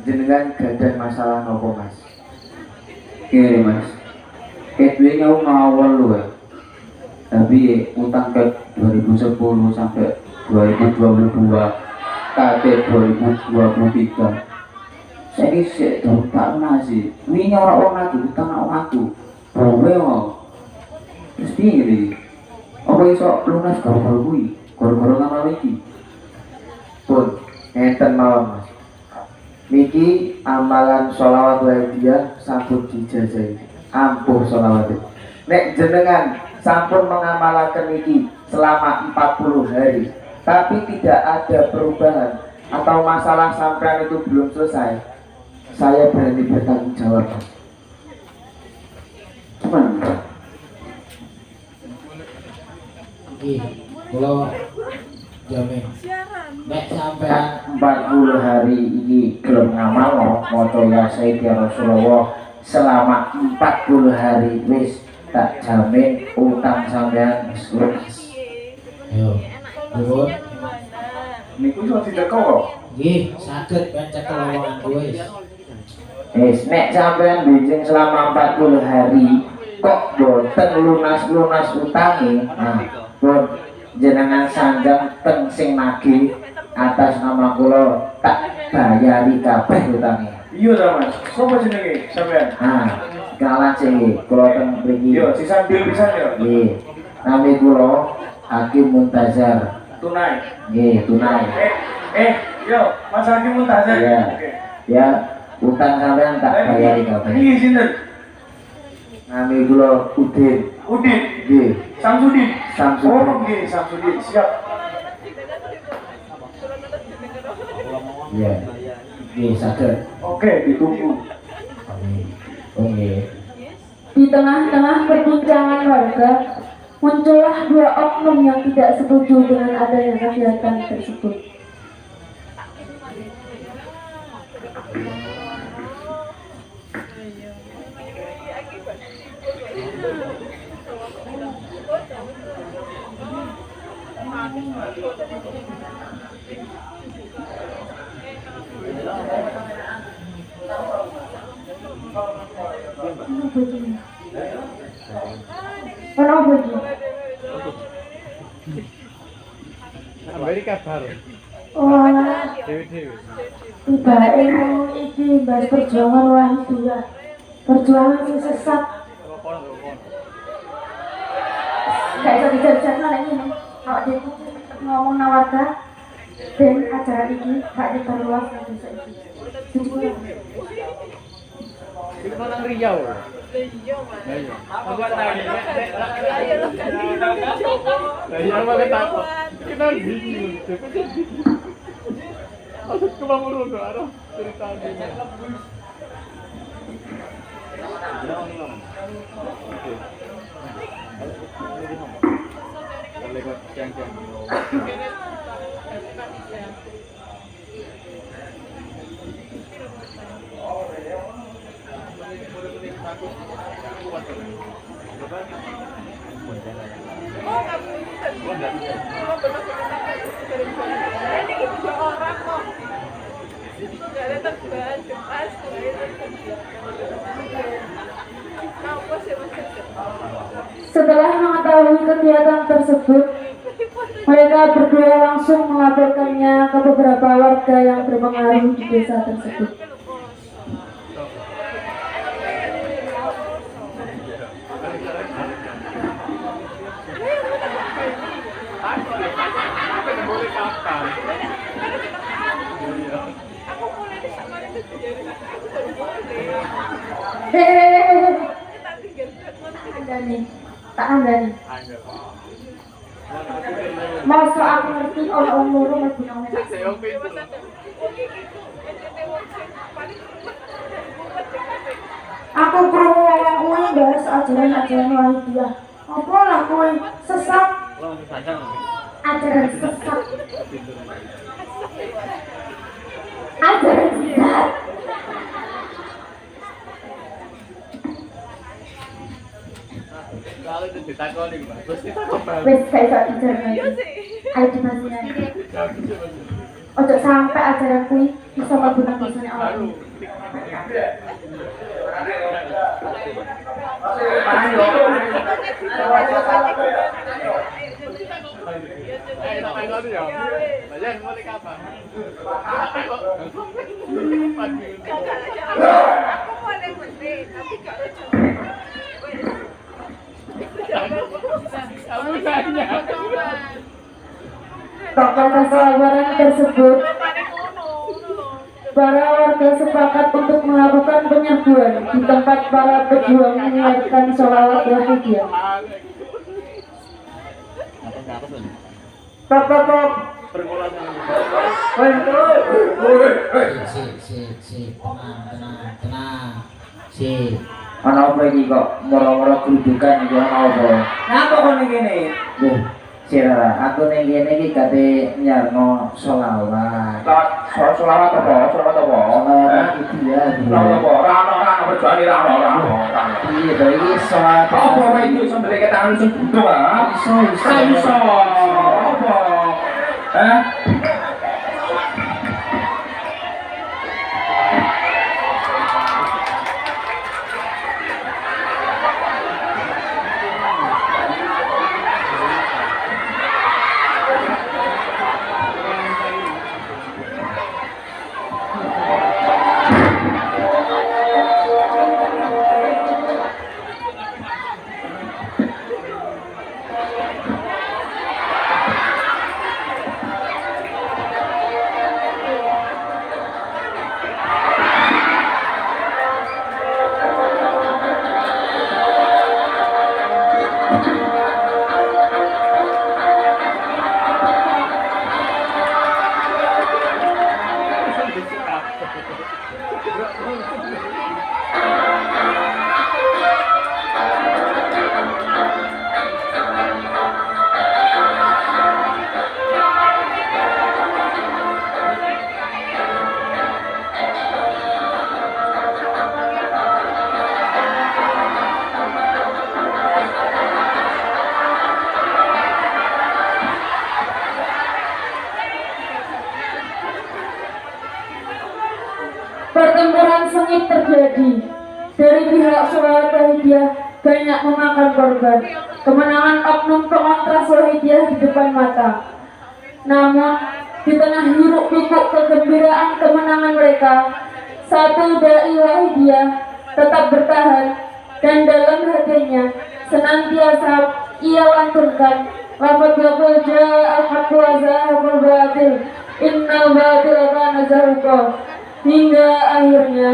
Jenengan gadah masalah nopo Mas? Kiri Mas. Kedua aku ngawal lu ya. Tapi utang ke 2010 sampai 2022 KT 2023 saya kisah tuh tak nasi ini orang lagi utang aku bawa mau terus gini apa iso lunas gara-gara gue gara-gara ngamal iki pun ngeten mawon Mas niki amalan sholawat wajibah sampun dijajahi ampuh sholawat nek jenengan sampun mengamalaken niki selama 40 hari tapi tidak ada perubahan atau masalah sampean itu belum selesai, saya berani bertanggung jawab. Cuman kalau jamin nek sampean 40 hari ini belum ngamal maca ya Sayyidi Rasulullah selama 40 hari wis tak jamin utang sampean wis lunas. Yo, nuwun. Niku iso dideko kok. Nggih, saged ben cekel omongan kuwi. Wis nek sampean benjing selama 40 hari kok boten lunas-lunas utange. Nah, pun jenengan sanjang teng sing nagih atas nama kula tak bayari kabeh utange. Iya ta Mas. Sopo jenenge sampean? Kenalan sing kula teng mriki. Yo, sisan bil pisan yo. Nggih. Nami kula Hakim Muntazar. Tunai. Nggih, tunai. Yo, Mas Hakim Muntazar. Iya. Ya, utang sampean tak bayari kabeh. Iki sinten? Nami kula Udin. Udin. Nggih. Samsudin. Oh, nggih, Samsudin. Siap. Iya. Nggih, saged. Oke, ditunggu. Oke. Di tengah-tengah perbincangan warga, muncullah dua oknum yang tidak setuju dengan adanya kegiatan tersebut. Amerika baru. Oh, Dewi-dewi. tiba ilmu iki bahas perjuangan wahidiyah, perjuangan yang sesat. Gak bisa dijelaskan lagi nih. Kalau dia ngomong nawarga dan acara ini gak diperluas lagi saiki. Di mana Riau? Iya. Apa tadi? Saya mau takut. Kita bingung. Maksud ke Bangurun tuh, ada ceritanya. Setelah mengetahui kegiatan tersebut, mereka berdua langsung melaporkannya ke beberapa warga yang berpengaruh di desa tersebut. Tak ada nih. Masa aku ngerti oleh umur lebih aku perlu ngomong kuwi guys, ajaran-ajaran Wahidiyah. Apa lah kuwi sesat? Ajaran sesat. Ajaran sesat. Wes kayak sak ajaran lagi. Ayo dimasinan. Ojo sampai ajaran kuwi bisa mlebu nang dosane Allah. Tanpa kesalahan tersebut, para warga sepakat untuk melakukan penyerbuan di tempat para pejuang menyiarkan sholawat Wahidiyah. Top. Tenang. Ana apa iki kok moro-moro grudukan iki ana apa? Ngapa kok ning kene? Loh, Sira, aku ning kene iki kate nyarno sholawat. Sholawat apa? Sholawat iki ya. Ora ono berjuang ora ono. Iya, to iki sholawat. Apa wae iki iso ndeleke tangan sing butuh ah? Iso. Apa? Pertempuran sengit terjadi. Dari pihak sholawat Wahidiyah banyak memakan korban. Kemenangan oknum pengontras Wahidiyah di depan mata. Namun di tengah hiruk pikuk kegembiraan kemenangan mereka, satu dai Wahidiyah tetap bertahan dan dalam hatinya senantiasa ia lantunkan lafaz yaqul jaa al-haqq wa zahaqal batil innal batila kana zahuqa, hingga akhirnya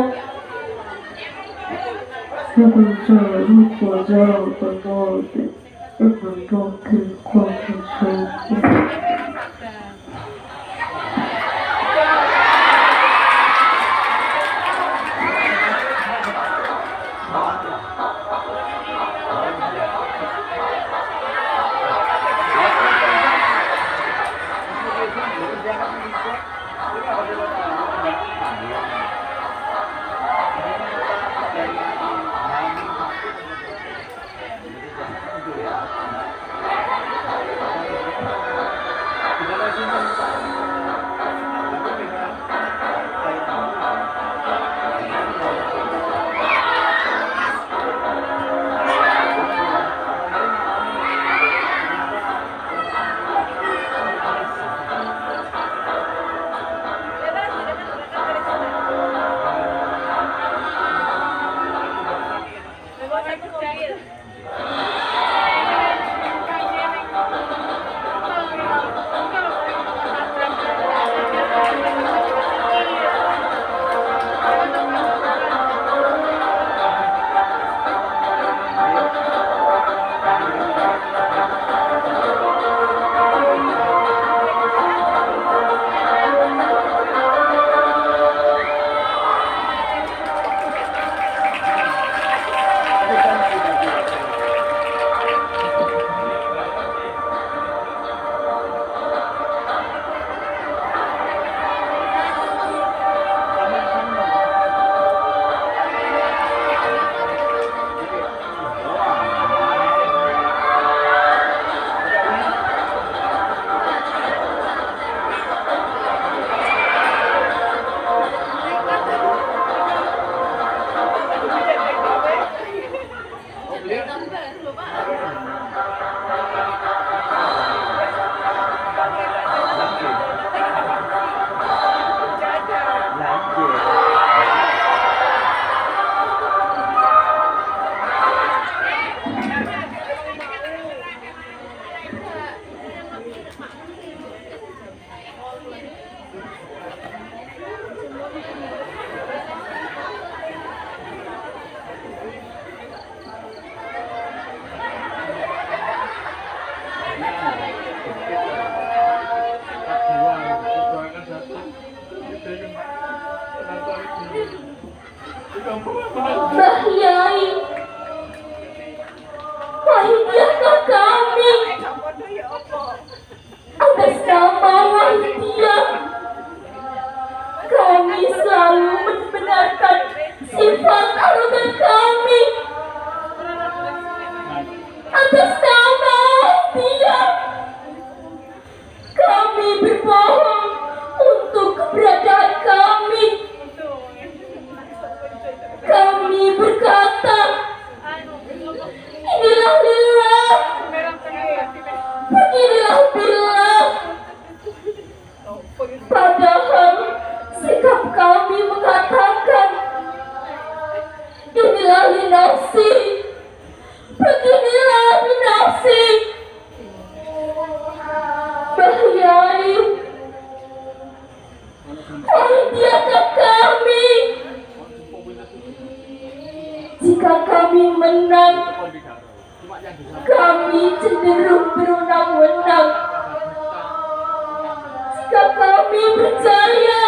Mbah Yai, wahidiahkah kami atas nama wahidiah. Kami selalu membenarkan sifat arogan kami atas nama wahidiah. Kami berbohong untuk keberadaan kami. Kami berkata, inilah lillah, beginilah billah. Padahal sikap kami mengatakan, inilah linafsi, beginilah linafsi. Mbah Yai, wahidiahkah kami. Jika kami menang, kami cenderung berwenang-wenang. Jika kami berjaya,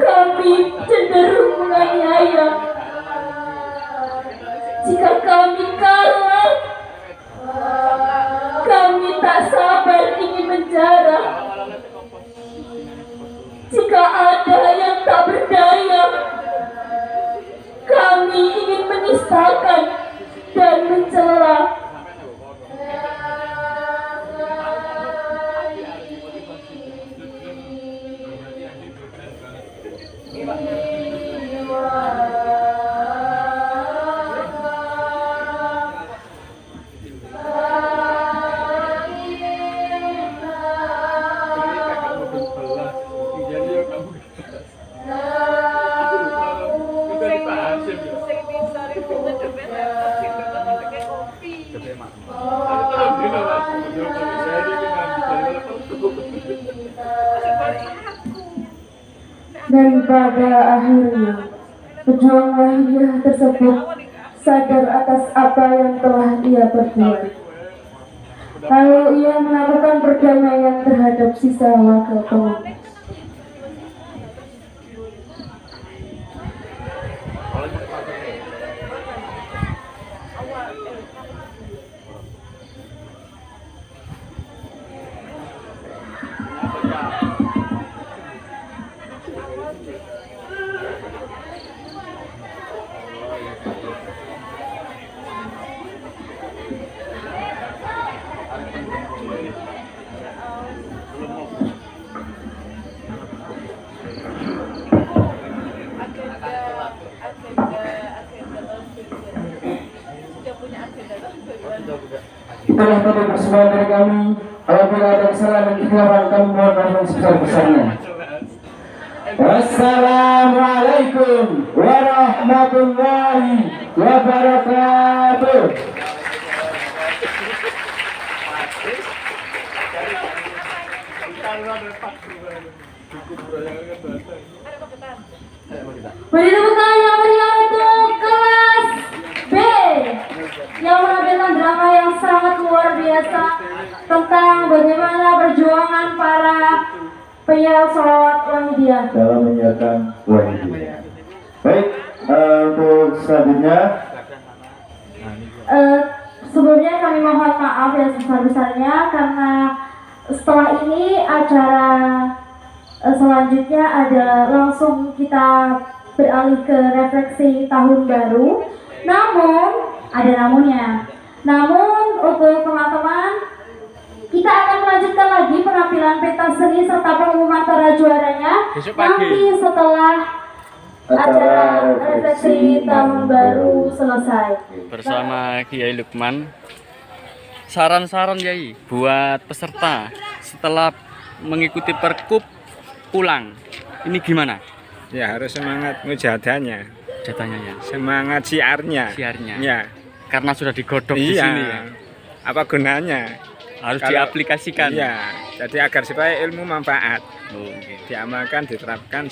kami cenderung menganiaya. Jika kami kalah, kami tak sabar ingin menjarah. Jika ada yang tak berdaya, kami ingin menistakan dan mencela. Dan pada akhirnya pejuang wahidiah tersebut sadar atas apa yang telah ia perbuat. Lalu ia melakukan perdamaian terhadap sisa wakil pengemis. Itulah tadi persembahan dari kami. Apabila ada kesalahan dan kekeliruan, kami mohon maaf yang sebesar-besarnya. Wassalamualaikum warahmatullahi wabarakatuh. Beri tepuk tangan yang meriah untuk kelas B yang menampilkan drama yang sangat luar biasa tentang bagaimana perjuangan para penyiar sholawat wahidiah dalam menyiarkan wahidiah. Baik, untuk selanjutnya sebelumnya kami mohon maaf yang sebesar-besarnya karena setelah ini acara selanjutnya ada langsung kita beralih ke refleksi tahun baru. Namun ada namunnya. Namun untuk teman-teman, kita akan melanjutkan lagi penampilan pentas seni serta pengumuman para juaranya nanti setelah acara refleksi tahun baru selesai. Bersama Kiai Lukman. Saran-saran Yai buat peserta setelah mengikuti perkup pulang. Ini gimana? Ya harus semangat mujahadahnya. Ya. Semangat siarnya. Ya. Karena sudah digodok di iya. sini ya. Apa gunanya? Harus diaplikasikan. Iya. Jadi agar supaya ilmu manfaat. Okay. Diamalkan, diterapkan,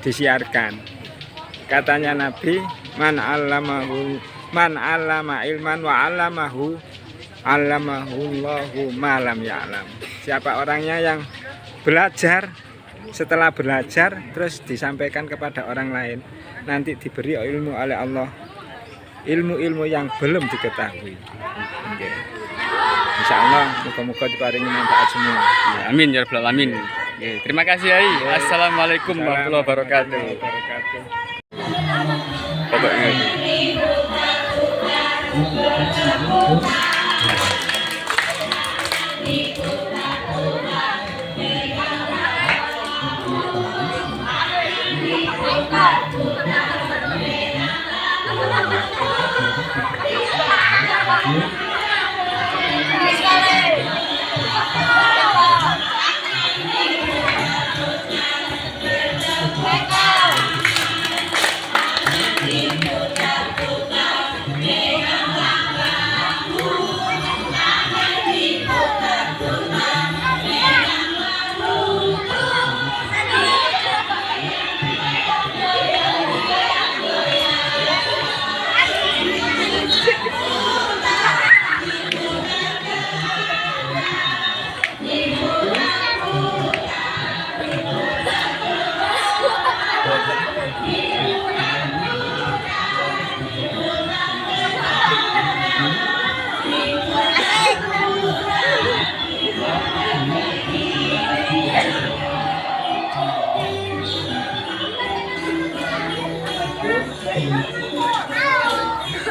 disiarkan. Katanya Nabi, man allama ilman wa allamahullahu malam ya'lam. Siapa orangnya yang belajar setelah belajar terus disampaikan kepada orang lain, nanti diberi ilmu oleh Allah, ilmu-ilmu yang belum diketahui. Oke. Insya Allah moga-moga diparingi manfaat semua. Ya, amin ya rabbal alamin. Oke, terima kasih Yai. Assalamualaikum warahmatullahi wabarakatuh. Pokoknya.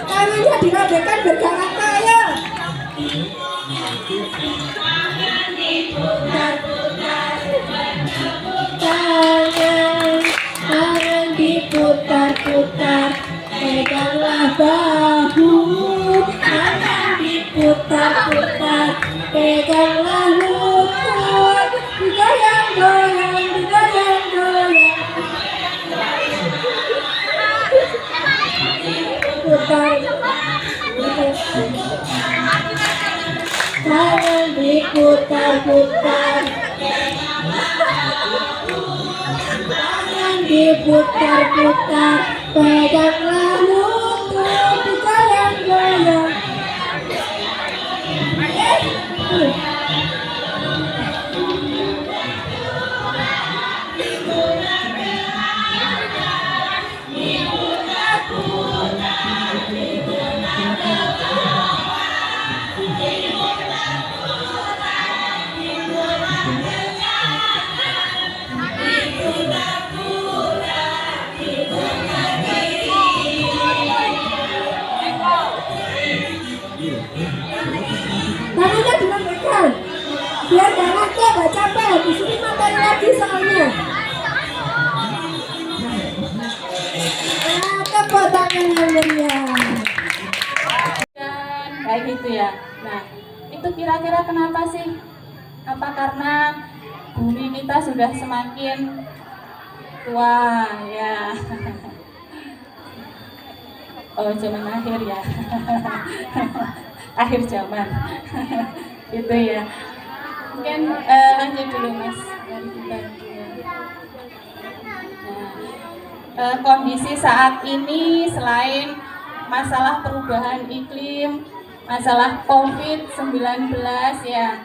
Tangannya dirabekan berjalan kaya. Tangan diputar-putar, peganglah bahu. Tangan diputar-putar, peganglah lutut. Digoyang-goyang, digoyang-goyang. Putar, tangan diputar-putar, tangan diputar-putar, peganglah lutut, digoyang-goyang. Tangannya dilambaikan biar gak ngantuk, gak capek. Di sini materi lagi soalnya. Tepuk tangan yang meriah. Kayak gitu ya. Nah, itu kira-kira kenapa sih? Apa karena bumi kita sudah semakin tua ya? Oh, zaman akhir ya. Akhir zaman. Gitu ya. Mungkin lanjut dulu Mas dari kita. Nah, kondisi saat ini selain masalah perubahan iklim, masalah COVID-19 ya.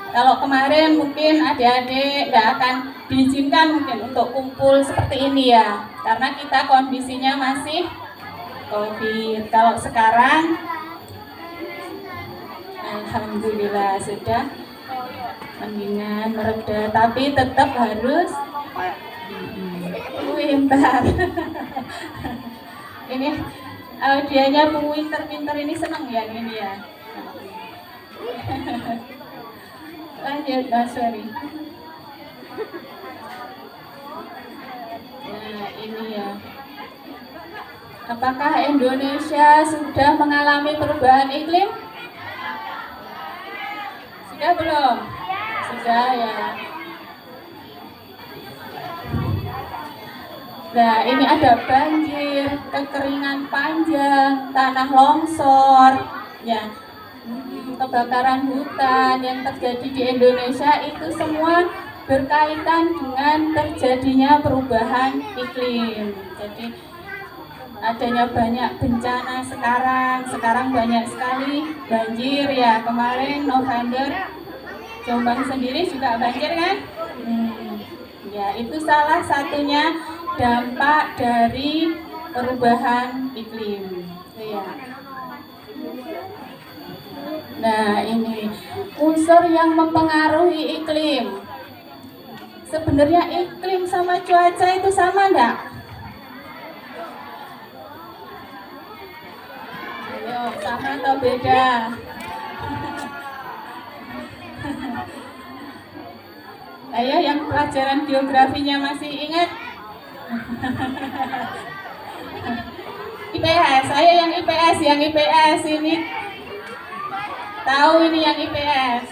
Kalau kemarin mungkin adik-adik nggak akan diizinkan mungkin untuk kumpul seperti ini ya, karena kita kondisinya masih COVID. Kalau sekarang, alhamdulillah sudah mendingan, mereda, tapi tetap harus pintar. Ini dianya pinter ini seneng ya ini ya. Lanjut Mas Ferry. Nah ini ya. Apakah Indonesia sudah mengalami perubahan iklim? Sudah belum? Sudah ya. Nah ini ada banjir, kekeringan panjang, tanah longsor, ya, kebakaran hutan yang terjadi di Indonesia itu semua berkaitan dengan terjadinya perubahan iklim. Jadi adanya banyak bencana sekarang banyak sekali banjir ya. Kemarin November Jombang sendiri juga banjir kan? Ya, itu salah satunya dampak dari perubahan iklim. Ya. Nah, ini unsur yang mempengaruhi iklim. Sebenarnya iklim sama cuaca itu sama enggak? Ayo, sama atau beda? Ayo, yang pelajaran geografinya masih ingat? IPS, saya yang IPS ini tahu ini yang IPS.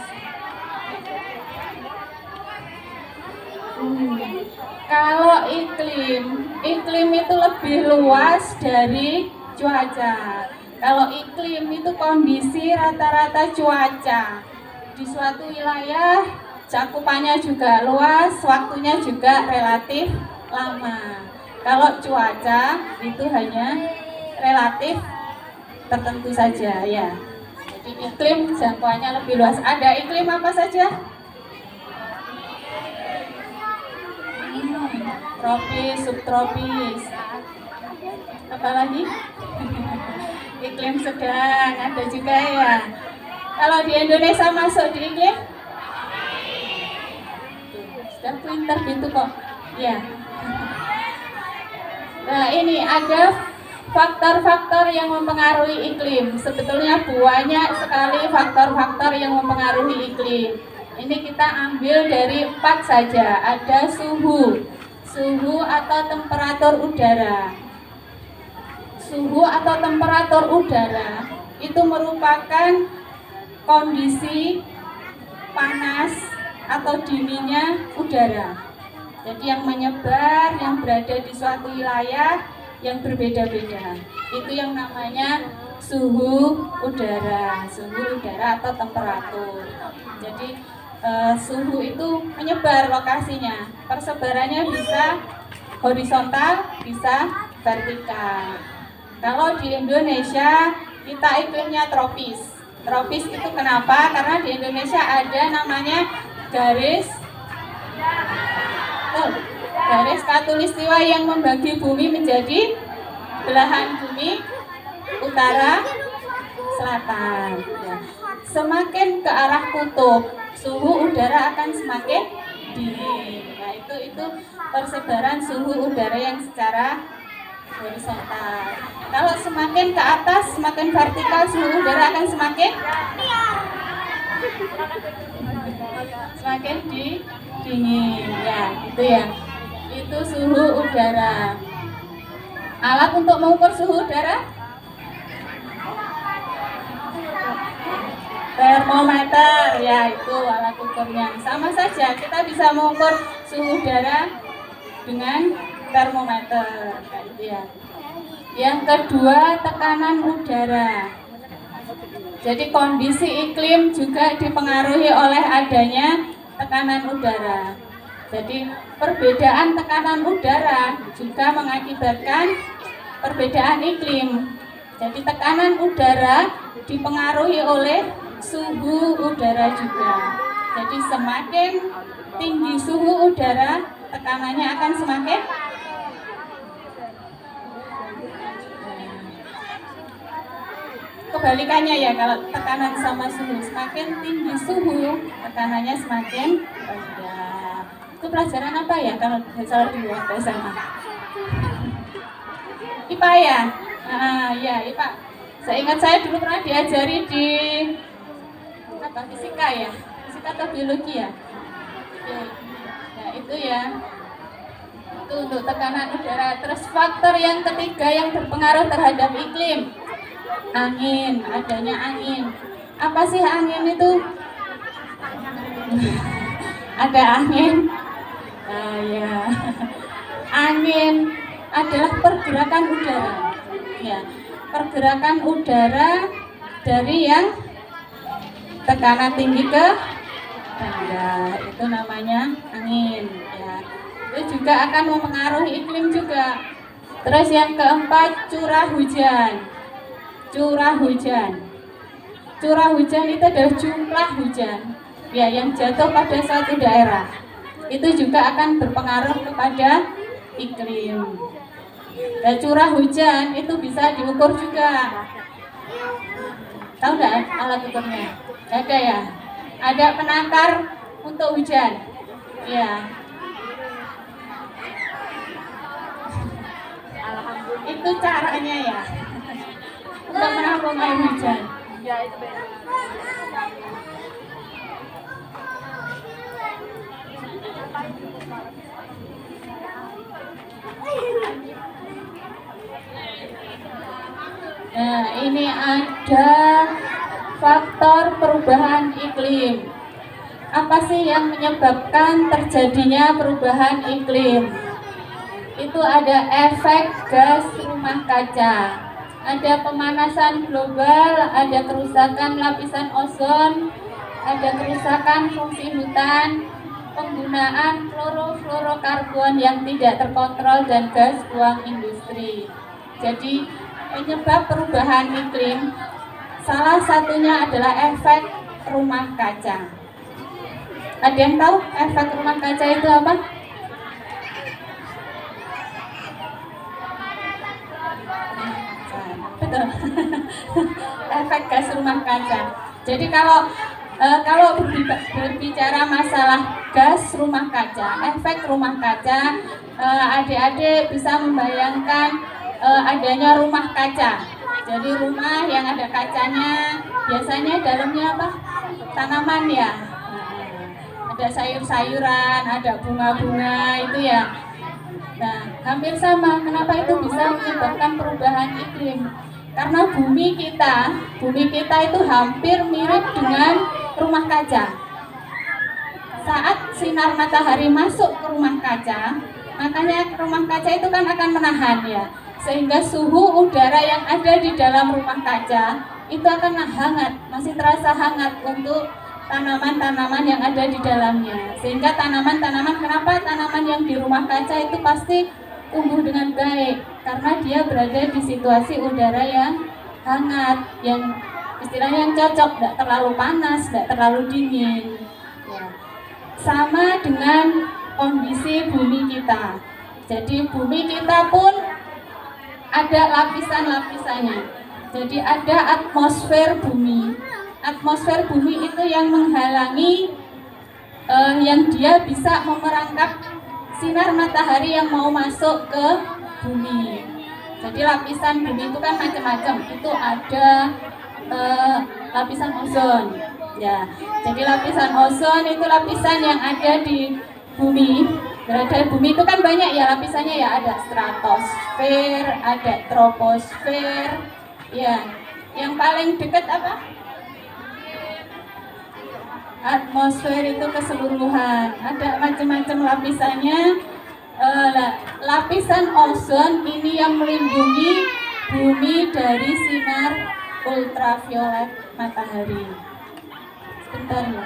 Kalau iklim itu lebih luas dari cuaca. Kalau iklim itu kondisi rata-rata cuaca di suatu wilayah, cakupannya juga luas, waktunya juga relatif lama. Kalau cuaca itu hanya relatif tertentu saja ya. Jadi iklim jangkauannya lebih luas. Ada iklim apa saja? Tropis, subtropis. Apa lagi? Iklim sedang ada juga ya. Kalau di Indonesia masuk di iklim? Sudah pintar gitu kok. Ya. Nah, ini ada faktor-faktor yang mempengaruhi iklim. Sebetulnya banyak sekali faktor-faktor yang mempengaruhi iklim. Ini kita ambil dari 4 saja. Ada suhu atau temperatur udara. Suhu atau temperatur udara itu merupakan kondisi panas atau dinginnya udara. Jadi yang menyebar, yang berada di suatu wilayah yang berbeda-beda. Itu yang namanya suhu udara atau temperatur. Jadi suhu itu menyebar lokasinya. Persebarannya bisa horizontal, bisa vertikal. Kalau di Indonesia kita iklimnya tropis. Tropis itu kenapa? Karena di Indonesia ada namanya garis khatulistiwa yang membagi bumi menjadi belahan bumi utara, selatan. Ya. Semakin ke arah kutub, suhu udara akan semakin dingin. Nah, itu persebaran suhu udara yang secara horizontal. Kalau semakin ke atas, semakin vertikal, suhu udara akan semakin dingin. Ya, gitu ya. Itu suhu udara. Alat untuk mengukur suhu udara? Termometer, ya itu alat ukurnya. Sama saja, kita bisa mengukur suhu udara dengan termometer, gitu ya. Yang kedua, tekanan udara. Jadi kondisi iklim juga dipengaruhi oleh adanya tekanan udara. Jadi perbedaan tekanan udara juga mengakibatkan perbedaan iklim. Jadi tekanan udara dipengaruhi oleh suhu udara juga. Jadi semakin tinggi suhu udara, tekanannya akan semakin kebalikannya ya. Kalau tekanan sama suhu, semakin tinggi suhu, tekanannya semakin rendah. Itu pelajaran apa ya kalau salah di waktu SMA? IPA ya? Ya IPA. Saya ingat saya dulu pernah diajari di fisika ya, fisika atau biologi ya. Ya itu ya. Itu untuk tekanan udara. Terus faktor yang ketiga yang berpengaruh terhadap iklim, angin, adanya angin. Apa sih angin itu? Ada angin. Nah, ya. Angin adalah pergerakan udara. Ya, pergerakan udara dari yang tekanan tinggi ke rendah. Itu namanya angin. Ya. Itu juga akan mempengaruhi iklim juga. Terus yang keempat, curah hujan. Curah hujan. Curah hujan itu adalah jumlah hujan ya yang jatuh pada suatu daerah. itu juga akan berpengaruh kepada iklim. Dan curah hujan itu bisa diukur juga. Tahu nggak alat ukurnya? Ada ya? Ada penakar untuk hujan. Ya. Itu caranya ya. Untuk menampung air hujan. Ya, itu beda. Nah, ini ada faktor perubahan iklim. Apa sih yang menyebabkan terjadinya perubahan iklim? Itu ada efek gas rumah kaca, ada pemanasan global, ada kerusakan lapisan ozon, ada kerusakan fungsi hutan, penggunaan klorofluorokarbon yang tidak terkontrol, dan gas buang industri. Jadi penyebab perubahan iklim salah satunya adalah efek rumah kaca. Ada yang tahu efek rumah kaca itu apa? Betul. Efek gas rumah kaca. Jadi kalau berbicara masalah gas rumah kaca, efek rumah kaca, adik-adik bisa membayangkan adanya rumah kaca. Jadi rumah yang ada kacanya, biasanya dalamnya apa? Tanaman ya. Ada sayur-sayuran, ada bunga-bunga itu ya. Nah, hampir sama. Kenapa itu bisa menyebabkan perubahan iklim? Karena bumi kita itu hampir mirip dengan rumah kaca. Saat sinar matahari masuk ke rumah kaca, makanya rumah kaca itu kan akan menahan ya, sehingga suhu udara yang ada di dalam rumah kaca itu akan hangat, masih terasa hangat untuk tanaman-tanaman yang ada di dalamnya. Sehingga tanaman-tanaman, kenapa tanaman yang di rumah kaca itu pasti tumbuh dengan baik? Karena dia berada di situasi udara yang hangat, yang istilahnya yang cocok, tidak terlalu panas, tidak terlalu dingin ya. Sama dengan kondisi bumi kita. Jadi bumi kita pun ada lapisan-lapisannya. Jadi ada atmosfer bumi. Atmosfer bumi itu yang menghalangi, yang dia bisa memerangkap sinar matahari yang mau masuk ke bumi. Jadi lapisan bumi itu kan macam-macam. Itu ada lapisan ozon. Ya, jadi lapisan ozon itu lapisan yang ada di bumi. Berada di bumi itu kan banyak ya lapisannya ya. Ada stratosfer, ada troposfer. Ya, yang paling dekat apa? Atmosfer itu keseluruhan. Ada macam-macam lapisannya. Lapisan ozon ini yang melindungi bumi dari sinar ultraviolet matahari. Sebentar ya.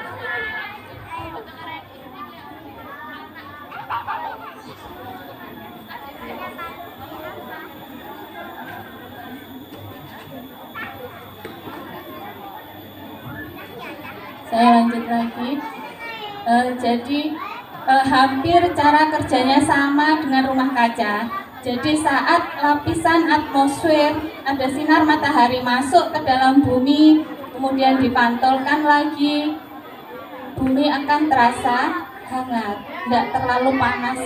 Saya lanjut lagi. Jadi hampir cara kerjanya sama dengan rumah kaca. Jadi saat lapisan atmosfer, ada sinar matahari masuk ke dalam bumi, kemudian dipantulkan lagi, bumi akan terasa hangat, tidak terlalu panas,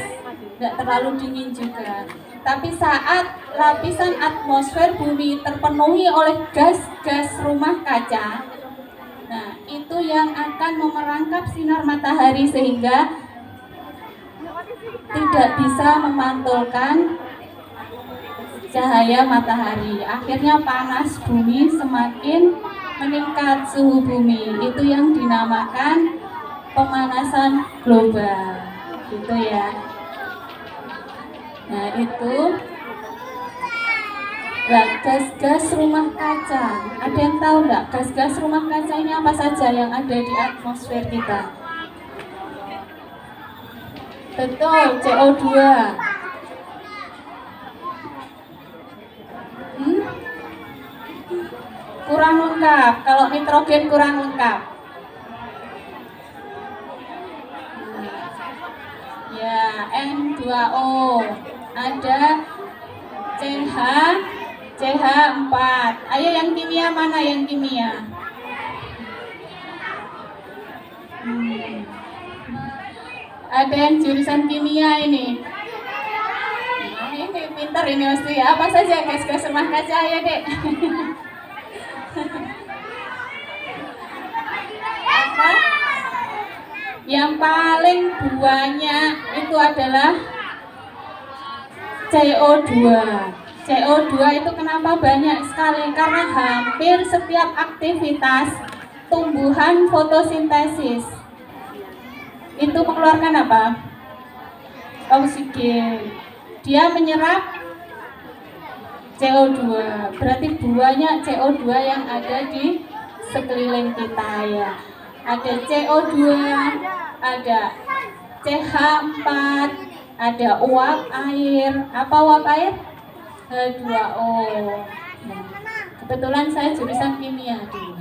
tidak terlalu dingin juga. Tapi saat lapisan atmosfer bumi terpenuhi oleh gas-gas rumah kaca, nah itu yang akan memerangkap sinar matahari sehingga tidak bisa memantulkan cahaya matahari. Akhirnya panas bumi semakin meningkat, suhu bumi. Itu yang dinamakan pemanasan global. Gitu ya. Nah, itu gas-gas rumah kaca. Ada yang tahu enggak gas-gas rumah kaca ini apa saja yang ada di atmosfer kita? Betul, CO2. Kurang lengkap. Kalau nitrogen kurang lengkap. H2O, ada CH4. Ayo yang kimia, mana yang kimia? Ada yang jurusan kimia ini. Nah, ini pintar ini mesti. Apa saja gas-gas rumah kaca ya, Dek? Apa? Yang paling banyak itu adalah CO2. CO2 itu kenapa banyak sekali? Karena hampir setiap aktivitas tumbuhan fotosintesis itu mengeluarkan apa? Oksigen. Dia menyerap CO2. Berarti banyak CO2 yang ada di sekeliling kita ya. Ada CO2, ada CH4, ada uap air. Apa uap air? H2O. Kebetulan saya jurusan kimia dulu.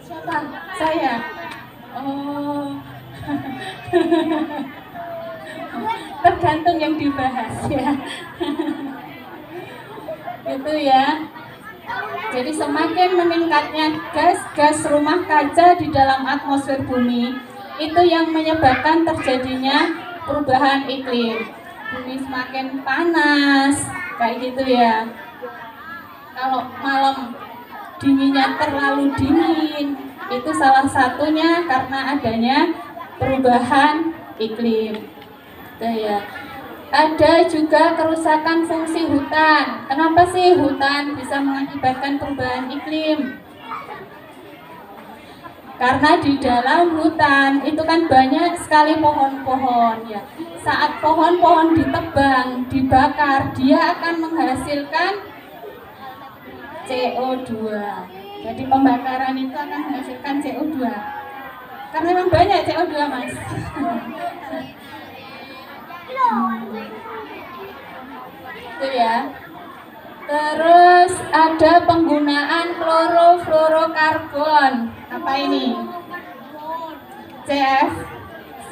Siapa? Saya. Oh. Tergantung yang dibahas ya. Itu ya. Jadi semakin meningkatnya gas rumah kaca di dalam atmosfer bumi, itu yang menyebabkan terjadinya perubahan iklim. Bumi semakin panas, kayak gitu ya. Kalau malam dinginnya terlalu dingin, itu salah satunya karena adanya perubahan iklim. Gitu ya. Ada juga kerusakan fungsi hutan. Kenapa sih hutan bisa mengakibatkan perubahan iklim? Karena di dalam hutan itu kan banyak sekali pohon-pohon ya. Saat pohon-pohon ditebang, dibakar, dia akan menghasilkan CO2. Jadi pembakaran itu akan menghasilkan CO2. Karena memang banyak CO2, Mas. Itu ya. Terus ada penggunaan klorofluorokarbon. Apa ini? CFC.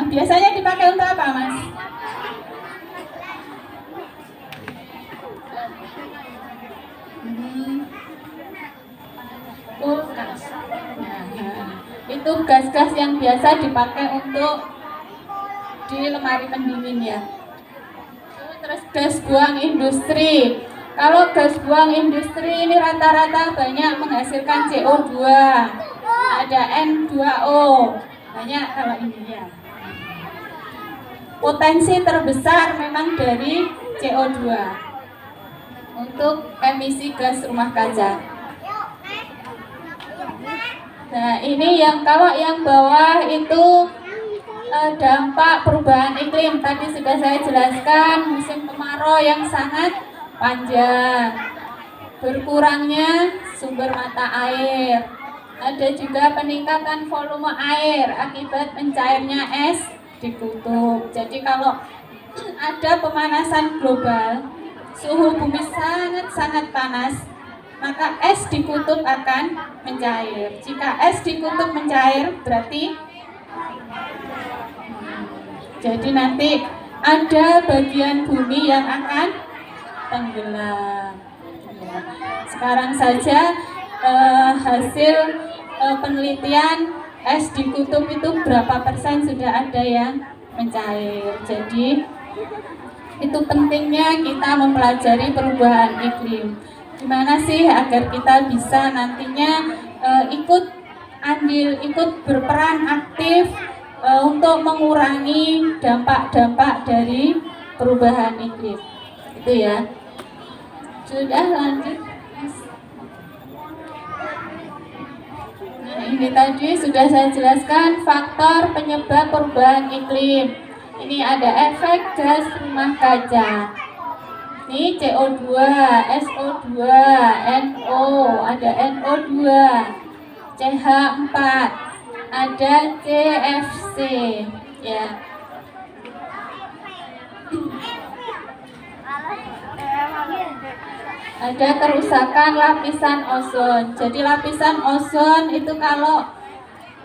Biasanya dipakai untuk apa, Mas? Kulkas. Nah, itu gas-gas yang biasa dipakai untuk di lemari pendingin ya. Terus gas buang industri. Kalau gas buang industri ini rata-rata banyak menghasilkan CO2. Ada N2O. Banyak kalau ini ya. Potensi terbesar memang dari CO2 untuk emisi gas rumah kaca. Nah, ini yang kalau yang bawah itu dampak perubahan iklim. Tadi sudah saya jelaskan, musim kemarau yang sangat panjang, berkurangnya sumber mata air, ada juga peningkatan volume air akibat mencairnya es di kutub. Jadi kalau ada pemanasan global, suhu bumi sangat-sangat panas, maka es di kutub akan mencair. Jika es di kutub mencair, berarti jadi nanti ada bagian bumi yang akan tenggelam. Sekarang saja hasil penelitian es di kutub itu berapa persen sudah ada yang mencair. Jadi itu pentingnya kita mempelajari perubahan iklim. Gimana sih agar kita bisa nantinya ikut berperan aktif untuk mengurangi dampak-dampak dari perubahan iklim. Itu ya. Sudah lanjut. Nah, ini tadi sudah saya jelaskan faktor penyebab perubahan iklim. Ini ada efek gas rumah kaca. Ini CO2, SO2, NO, ada NO2, CH4, ada CFC, ya. Ada kerusakan lapisan ozon. Jadi lapisan ozon itu kalau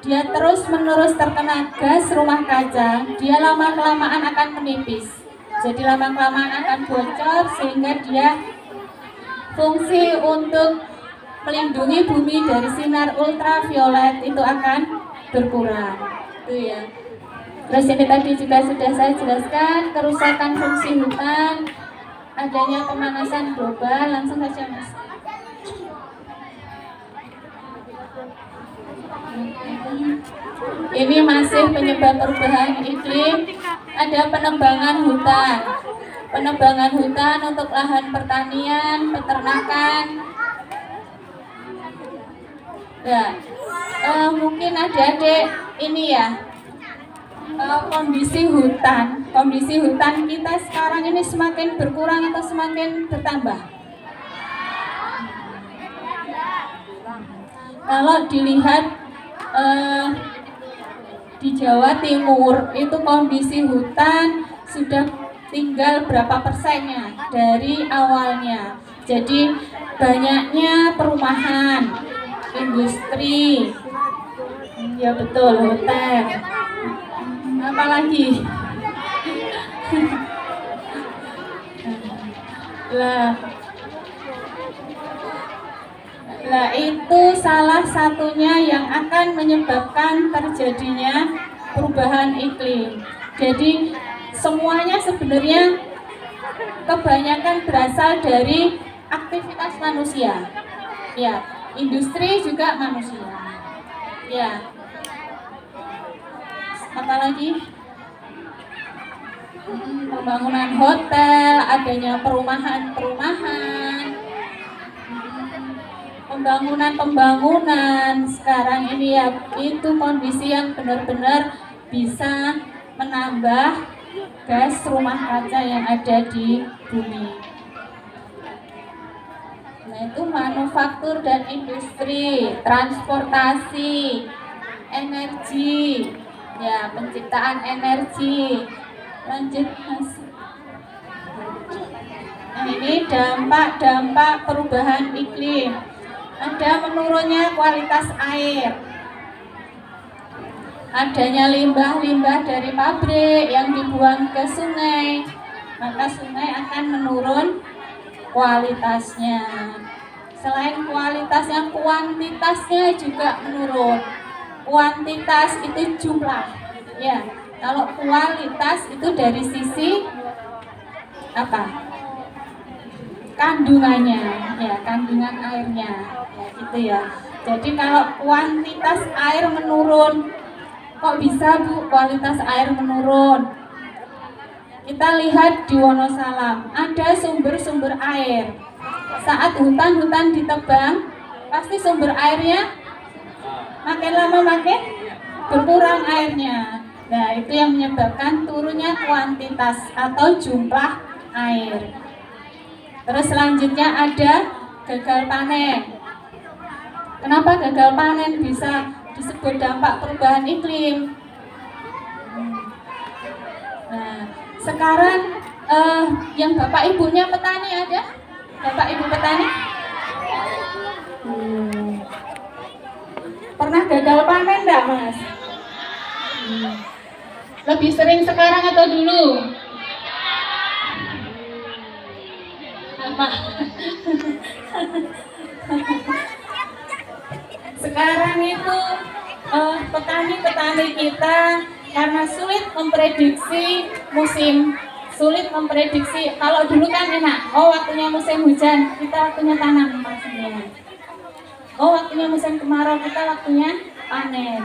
dia terus-menerus terkena gas rumah kaca, dia lama-kelamaan akan menipis. Jadi lama-kelamaan akan bocor sehingga dia fungsi untuk melindungi bumi dari sinar ultraviolet itu akan berkurang. Itu ya. Terus ini tadi juga sudah saya jelaskan, kerusakan fungsi hutan, adanya pemanasan global. Langsung saja Mas. Ini masih penyebab perubahan iklim. Ada penebangan hutan. Penebangan hutan untuk lahan pertanian, peternakan. Ya, mungkin adik-adik ini ya, kondisi hutan kita sekarang ini semakin berkurang atau semakin bertambah? Kalau dilihat di Jawa Timur itu kondisi hutan sudah tinggal berapa persennya dari awalnya. Jadi banyaknya perumahan, industri, ya betul, hotel, apalagi lah itu salah satunya yang akan menyebabkan terjadinya perubahan iklim. Jadi semuanya sebenarnya kebanyakan berasal dari aktivitas manusia. Ya, industri juga manusia. Ya. Apalagi pembangunan hotel, adanya perumahan-perumahan, pembangunan sekarang ini ya, itu kondisi yang benar-benar bisa menambah gas rumah kaca yang ada di bumi. Nah, itu manufaktur dan industri, transportasi, energi, ya, penciptaan energi. Lanjut Mas. Nah, ini dampak perubahan iklim. Ada menurunnya kualitas air, adanya limbah-limbah dari pabrik yang dibuang ke sungai, maka sungai akan menurun kualitasnya. Selain kualitasnya, kuantitasnya juga menurun. Kuantitas itu jumlah, ya. Kalau kualitas itu dari sisi apa? Kandungannya, ya, kandungan airnya, ya, gitu ya. Jadi kalau kuantitas air menurun, kok bisa Bu kualitas air menurun? Kita lihat di Wonosalam, ada sumber-sumber air. Saat hutan-hutan ditebang, pasti sumber airnya makin lama makin berkurang airnya. Nah, itu yang menyebabkan turunnya kuantitas atau jumlah air. Terus selanjutnya ada gagal panen. Kenapa gagal panen bisa disebut dampak perubahan iklim? Nah, sekarang yang bapak ibunya petani ada? Bapak ibu petani? Pernah gagal panen enggak, Mas? Lebih sering sekarang atau dulu? Sekarang itu petani-petani kita karena sulit memprediksi musim, sulit memprediksi. Kalau dulu kan enak, waktunya musim hujan, kita waktunya tanam maksudnya. Waktunya musim kemarau, kita waktunya panen.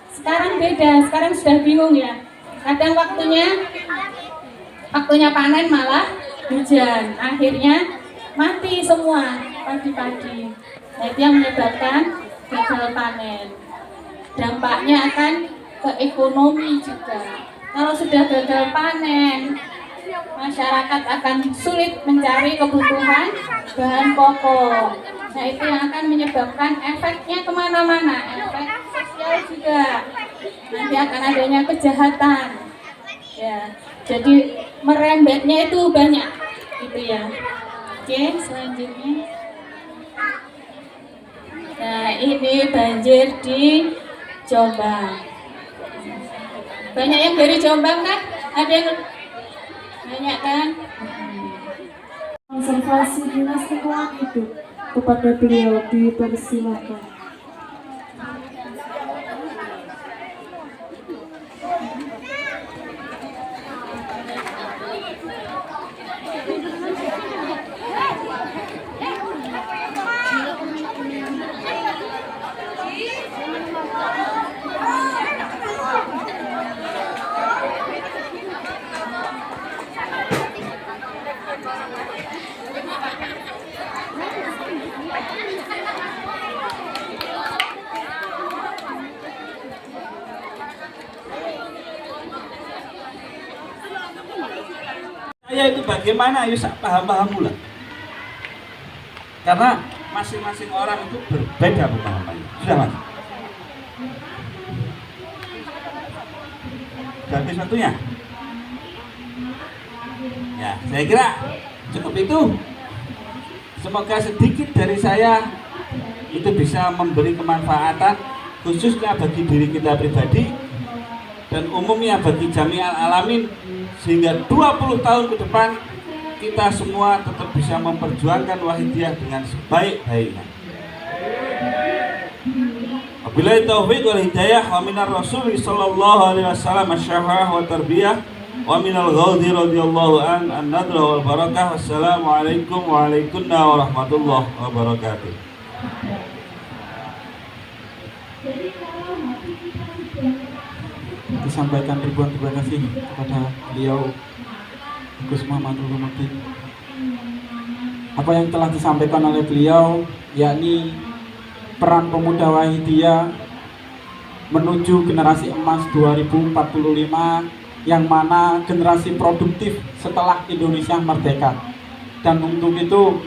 Sekarang beda, sekarang sudah bingung ya. Kadang waktunya panen malah hujan, akhirnya mati semua padi-padi. Nah, itu yang menyebabkan gagal panen. Dampaknya akan ke ekonomi juga. Kalau sudah gagal panen, masyarakat akan sulit mencari kebutuhan bahan pokok. Nah, itu yang akan menyebabkan efeknya kemana-mana, efek sosial juga. Nanti akan adanya kejahatan. Ya, jadi merembetnya itu banyak, gitu ya. Oke, selanjutnya. Nah, ini banjir di Jombang. Banyak yang dari Jombang kan? Ada yang banyak kan? Konservasi dinas lingkungan hidup kepada beliau dipersilakan. Saya itu bagaimana, ayo paham-paham pula. Karena masing-masing orang itu berbeda pemahamannya. Sudah mas? Ganti satunya. Ya, saya kira cukup itu. Semoga sedikit dari saya itu bisa memberi kemanfaatan khususnya bagi diri kita pribadi dan umumnya bagi jami'al alamin, sehingga 20 tahun ke depan kita semua tetap bisa memperjuangkan Wahidiyah dengan sebaik-baiknya. Wabillahi taufiq wal hidayah wa minar rasul sallallahu alaihi wasallam asyafa'ah wa tarbiyah wa minal ghawdi radhiyallahu an nadra wal barakah. Wassalamualaikum warahmatullahi wabarakatuh. Disampaikan ribuan terima kasih kepada beliau Gus Muhammad Rumuddin. Apa yang telah disampaikan oleh beliau, yakni peran pemuda Wahidiyah menuju generasi emas 2045, yang mana generasi produktif setelah Indonesia merdeka. Dan untuk itu,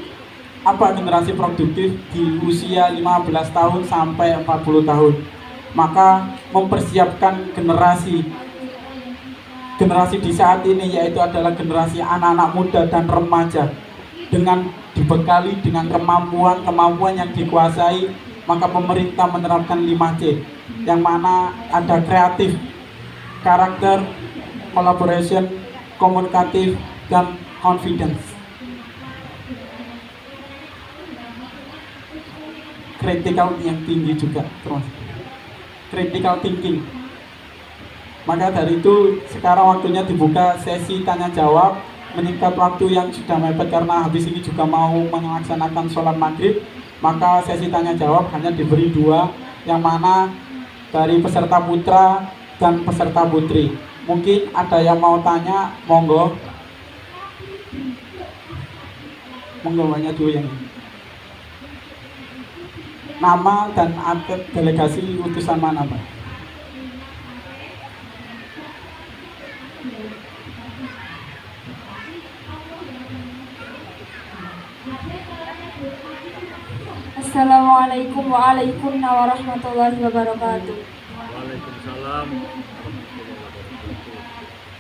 apa generasi produktif di usia 15 tahun sampai 40 tahun? Maka mempersiapkan generasi di saat ini, yaitu adalah generasi anak-anak muda dan remaja, dengan dibekali dengan kemampuan yang dikuasai. Maka pemerintah menerapkan 5C, yang mana ada kreatif, karakter, collaboration, komunikatif, dan confidence. Critical yang tinggi juga, terus critical thinking. Maka dari itu sekarang waktunya dibuka sesi tanya jawab, meningkat waktu yang sudah mepet karena habis ini juga mau melaksanakan sholat maghrib. Maka sesi tanya jawab hanya diberi 2, yang mana dari peserta putra dan peserta putri. Mungkin ada yang mau tanya, monggo banyak dulu yang nama dan atlet delegasi utusan mana, Pak? Assalamualaikum warahmatullahi wabarakatuh. Waalaikumsalam.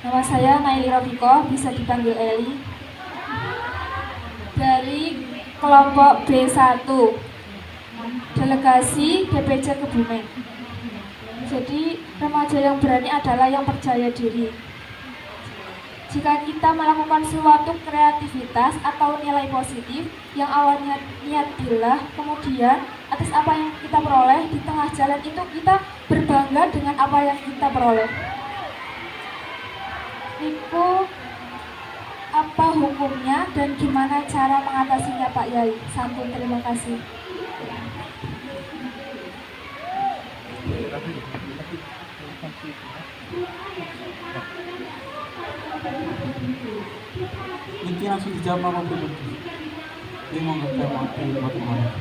Nama saya Naili Robiko, bisa dipanggil Eli, dari kelompok B1, delegasi DPC Kebumen. Jadi remaja yang berani adalah yang percaya diri. Jika kita melakukan suatu kreativitas atau nilai positif yang awalnya niat billah, kemudian atas apa yang kita peroleh di tengah jalan itu kita berbangga dengan apa yang kita peroleh. Itu apa hukumnya dan gimana cara mengatasinya, Pak Yai? Sampun, terima kasih. Ini langsung dijawab sama Bu. Ini mau ngetek waktu buat kemarin.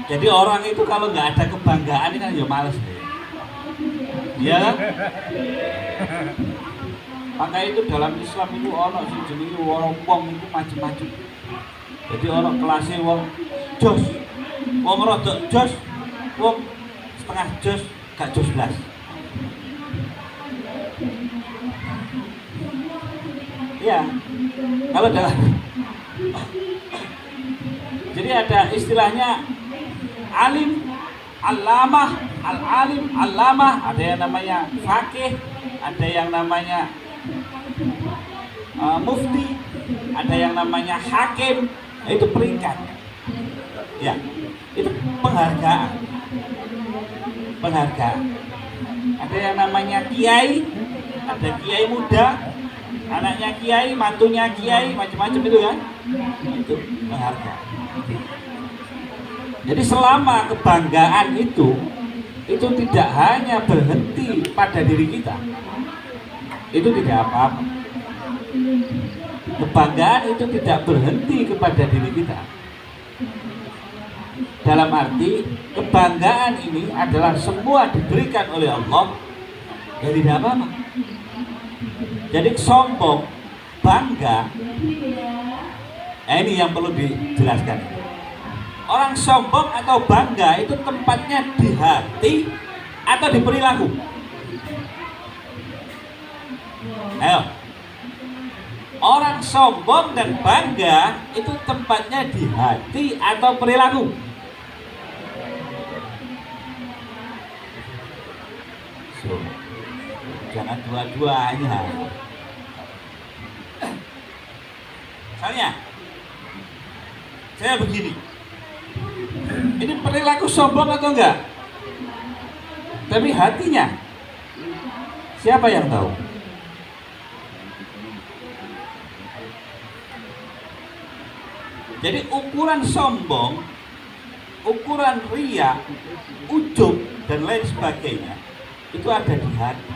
Jadi orang itu kalau nggak ada kebanggaan kan ya males deh. Iya kan? Maka itu dalam Islam itu orang sing jenenge wong itu macam-macam. Jadi orang kelasnya wong jos, wong rodok jos, wong setengah jos, gak jos belas. Ya, kalau dalam jadi ada istilahnya alim, alamah, al-alim, alamah, ada yang namanya fakih, ada yang namanya mufti, ada yang namanya hakim. Itu peringkat. Ya, itu penghargaan. Penghargaan. Ada yang namanya kiai, ada kiai muda, anaknya kiai, mantunya kiai, macam-macam itu kan. Itu penghargaan. Jadi selama kebanggaan itu tidak hanya berhenti pada diri kita, itu tidak apa-apa. Kebanggaan itu tidak berhenti kepada diri kita. Dalam arti kebanggaan ini adalah semua diberikan oleh Allah, ya tidak apa-apa. Jadi sombong, bangga, ini yang perlu dijelaskan. Orang sombong atau bangga itu tempatnya di hati atau di perilaku? Ayo. Orang sombong dan bangga itu tempatnya di hati atau perilaku? So, jangan dua-duanya. Misalnya, saya begini. Ini perilaku sombong atau enggak? Tapi hatinya, siapa yang tahu? Jadi ukuran sombong, ukuran ria, ujub, dan lain sebagainya itu ada di hati.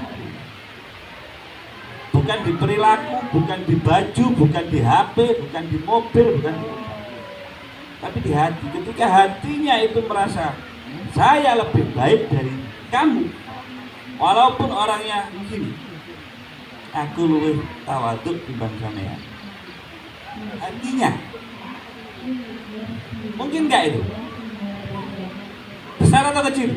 Bukan di perilaku, bukan di baju, bukan di HP, bukan di mobil, bukan di... tapi di hati. Ketika hatinya itu merasa saya lebih baik dari kamu, walaupun orangnya begini, aku lebih tawaduk dibanding sampean. Hatinya mungkin nggak itu? Besar atau kecil?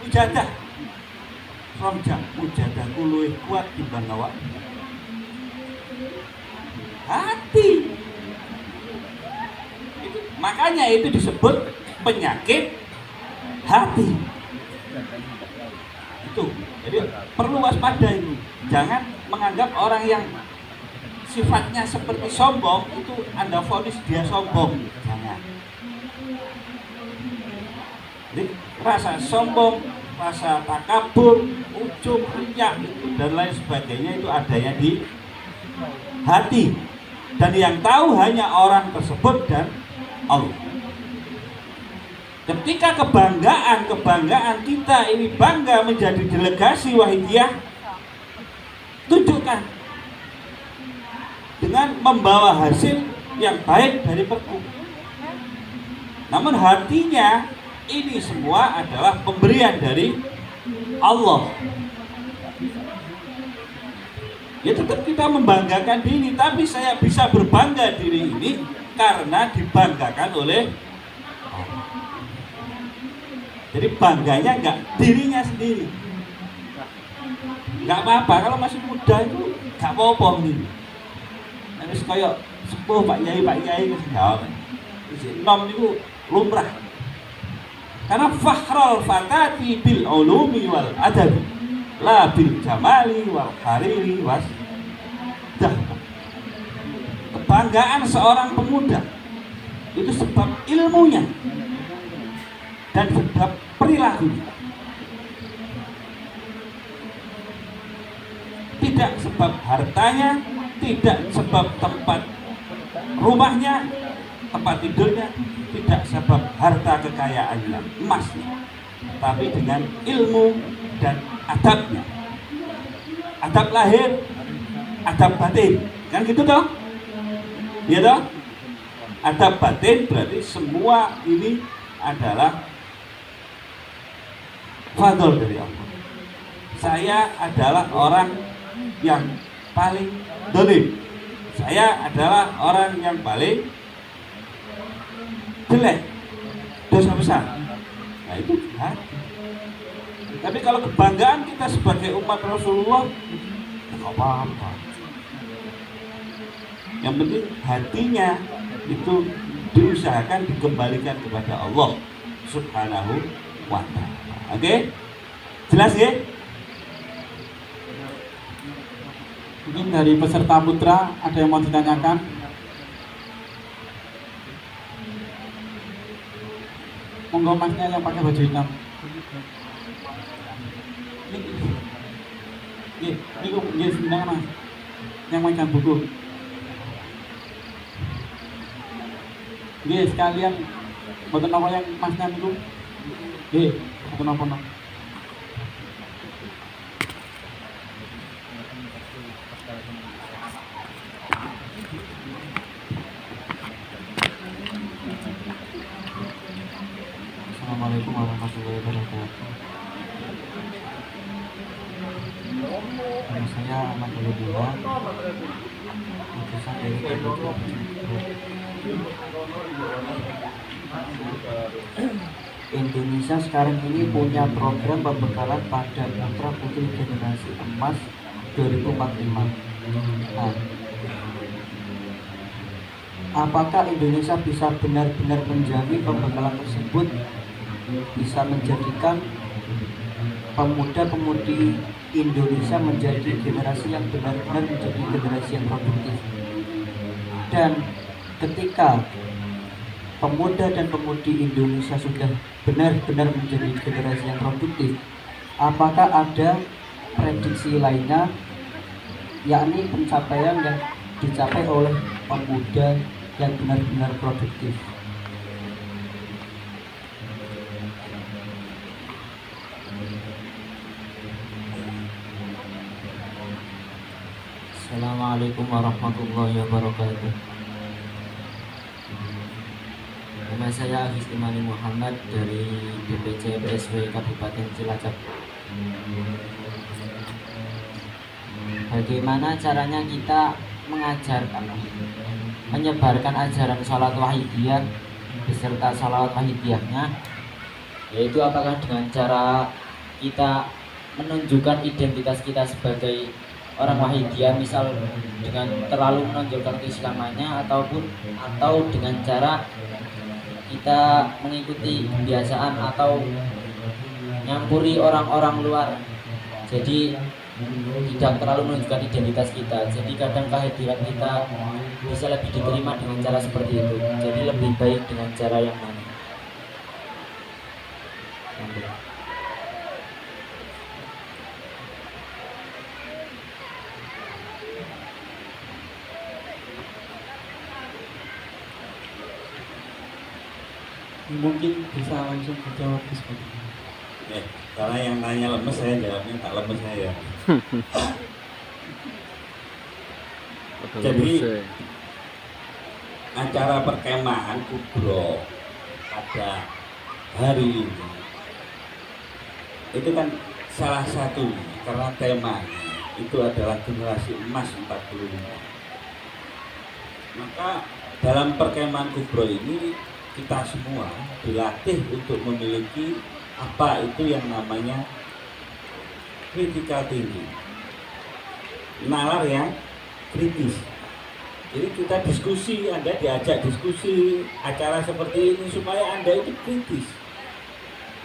Mujadah, romjang, mujadah kuluih kuat timbang awak. Hati. Makanya itu disebut penyakit hati. Itu. Jadi perlu waspada itu. Jangan menganggap orang yang sifatnya seperti sombong itu Anda vonis dia sombong. Jangan. Jadi rasa sombong, rasa takabur, ujub, riya dan lain sebagainya itu adanya di hati. Dan yang tahu hanya orang tersebut dan Allah. Ketika kebanggaan kita ini bangga menjadi delegasi Wahidiyah, tunjukkan dengan membawa hasil yang baik dari perpu. Namun hatinya ini semua adalah pemberian dari Allah. Ya tetap kita membanggakan diri, tapi saya bisa berbangga diri ini karena dibanggakan oleh Allah. Jadi bangganya enggak dirinya sendiri. Enggak apa-apa kalau masih muda itu enggak apa-apa ini. Harus kayak sepuh Pak Yai jawab. Nom itu lumrah. Karena fakhrul fatati bil ulumi wal adabi la bil jamali wal hariri was dah. Kebanggaan seorang pemuda itu sebab ilmunya dan sebab perilakunya, tidak sebab hartanya, tidak sebab tempat rumahnya, tempat tidurnya, tidak sebab harta kekayaannya, emasnya, tapi dengan ilmu dan adabnya. Adab lahir, adab batin, kan gitu toh? Ya toh? Adab batin berarti semua ini adalah fadl dari Allah. Saya adalah orang yang paling dolim. Saya adalah orang yang paling jelek, dosa besar. Nah itu hati. Tapi kalau kebanggaan kita sebagai umat Rasulullah, nggak apa-apa. Yang penting hatinya itu diusahakan dikembalikan kepada Allah Subhanahu wa Ta'ala. Oke? Jelas ya? Mungkin dari peserta putra ada yang mau ditanyakan? Monggo masnya yang pakai baju hitam. Ini sebenarnya mas, yang megang buku. Nggih, sekalian boten napa yang masnya niku. Nggih, boten napa. Assalamualaikum warahmatullahi wabarakatuh. Nama saya Ahmad Dullah, utusan dari Indonesia sekarang ini punya program pembekalan pada putra putri generasi emas 2045. Nah, apakah Indonesia bisa benar-benar menjamin pembekalan tersebut bisa menjadikan pemuda-pemudi Indonesia menjadi generasi yang benar-benar menjadi generasi yang produktif? Dan ketika pemuda dan pemudi Indonesia sudah benar-benar menjadi generasi yang produktif, apakah ada prediksi lainnya, yakni pencapaian yang dicapai oleh pemuda yang benar-benar produktif? Assalamualaikum warahmatullahi wabarakatuh. Nama saya Hafiz Imani Muhammad dari DPC PSW Kabupaten Cilacap. Bagaimana caranya kita menyebarkan ajaran salat wahidiyah beserta salawat wahidiyahnya, yaitu apakah dengan cara kita menunjukkan identitas kita sebagai orang wahidiyah, misal dengan terlalu menonjolkan keislamannya, atau dengan cara kita mengikuti kebiasaan atau nyampuri orang-orang luar, jadi tidak terlalu menunjukkan identitas kita. Jadi kadang kehadiran kita bisa lebih diterima dengan cara seperti itu. Jadi lebih baik dengan cara yang mana? Mungkin bisa langsung dijawab seperti ini. Karena yang nanya lemes, saya jawabnya tak lemes saya. Jadi acara perkemahan kubro pada hari ini itu kan salah satu, karena temanya itu adalah generasi emas 45. Maka dalam perkemahan kubro ini kita semua dilatih untuk memiliki apa itu yang namanya kritikal tinggi, nalar yang kritis. Jadi kita diskusi, Anda diajak diskusi acara seperti ini supaya Anda itu kritis.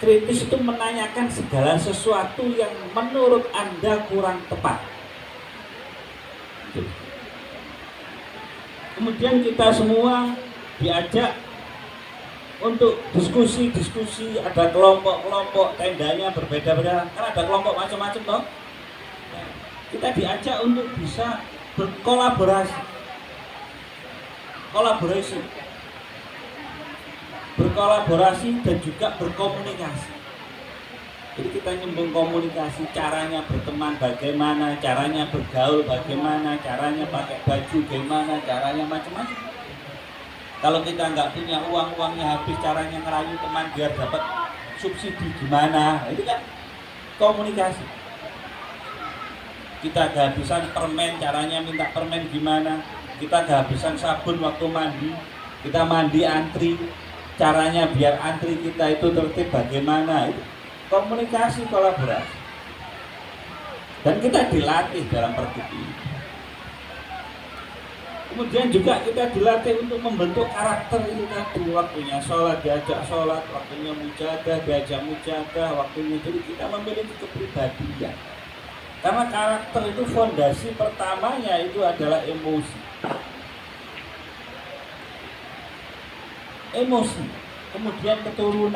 Kritis itu menanyakan segala sesuatu yang menurut Anda kurang tepat. Kemudian kita semua diajak untuk diskusi, ada kelompok-kelompok, tendanya berbeda-beda, kan ada kelompok macam-macam toh. Nah, kita diajak untuk bisa berkolaborasi, dan juga berkomunikasi. Jadi kita nyambung komunikasi, caranya berteman bagaimana, caranya bergaul bagaimana, caranya pakai baju bagaimana, caranya macam-macam. Kalau kita nggak punya uangnya habis, caranya ngerayu teman biar dapat subsidi gimana, itu kan komunikasi. Kita kehabisan permen, caranya minta permen gimana. Kita kehabisan sabun waktu mandi, kita mandi antri, caranya biar antri kita itu tertib bagaimana. Itu komunikasi, kolaborasi. Dan kita dilatih dalam pergub ini. Kemudian juga kita dilatih untuk membentuk karakter itu tadi, waktunya sholat diajak sholat, waktunya mujadah diajak mujadah, waktunya, jadi kita memiliki kepribadian. Karena karakter itu fondasi pertamanya itu adalah emosi. Emosi, kemudian keturunan.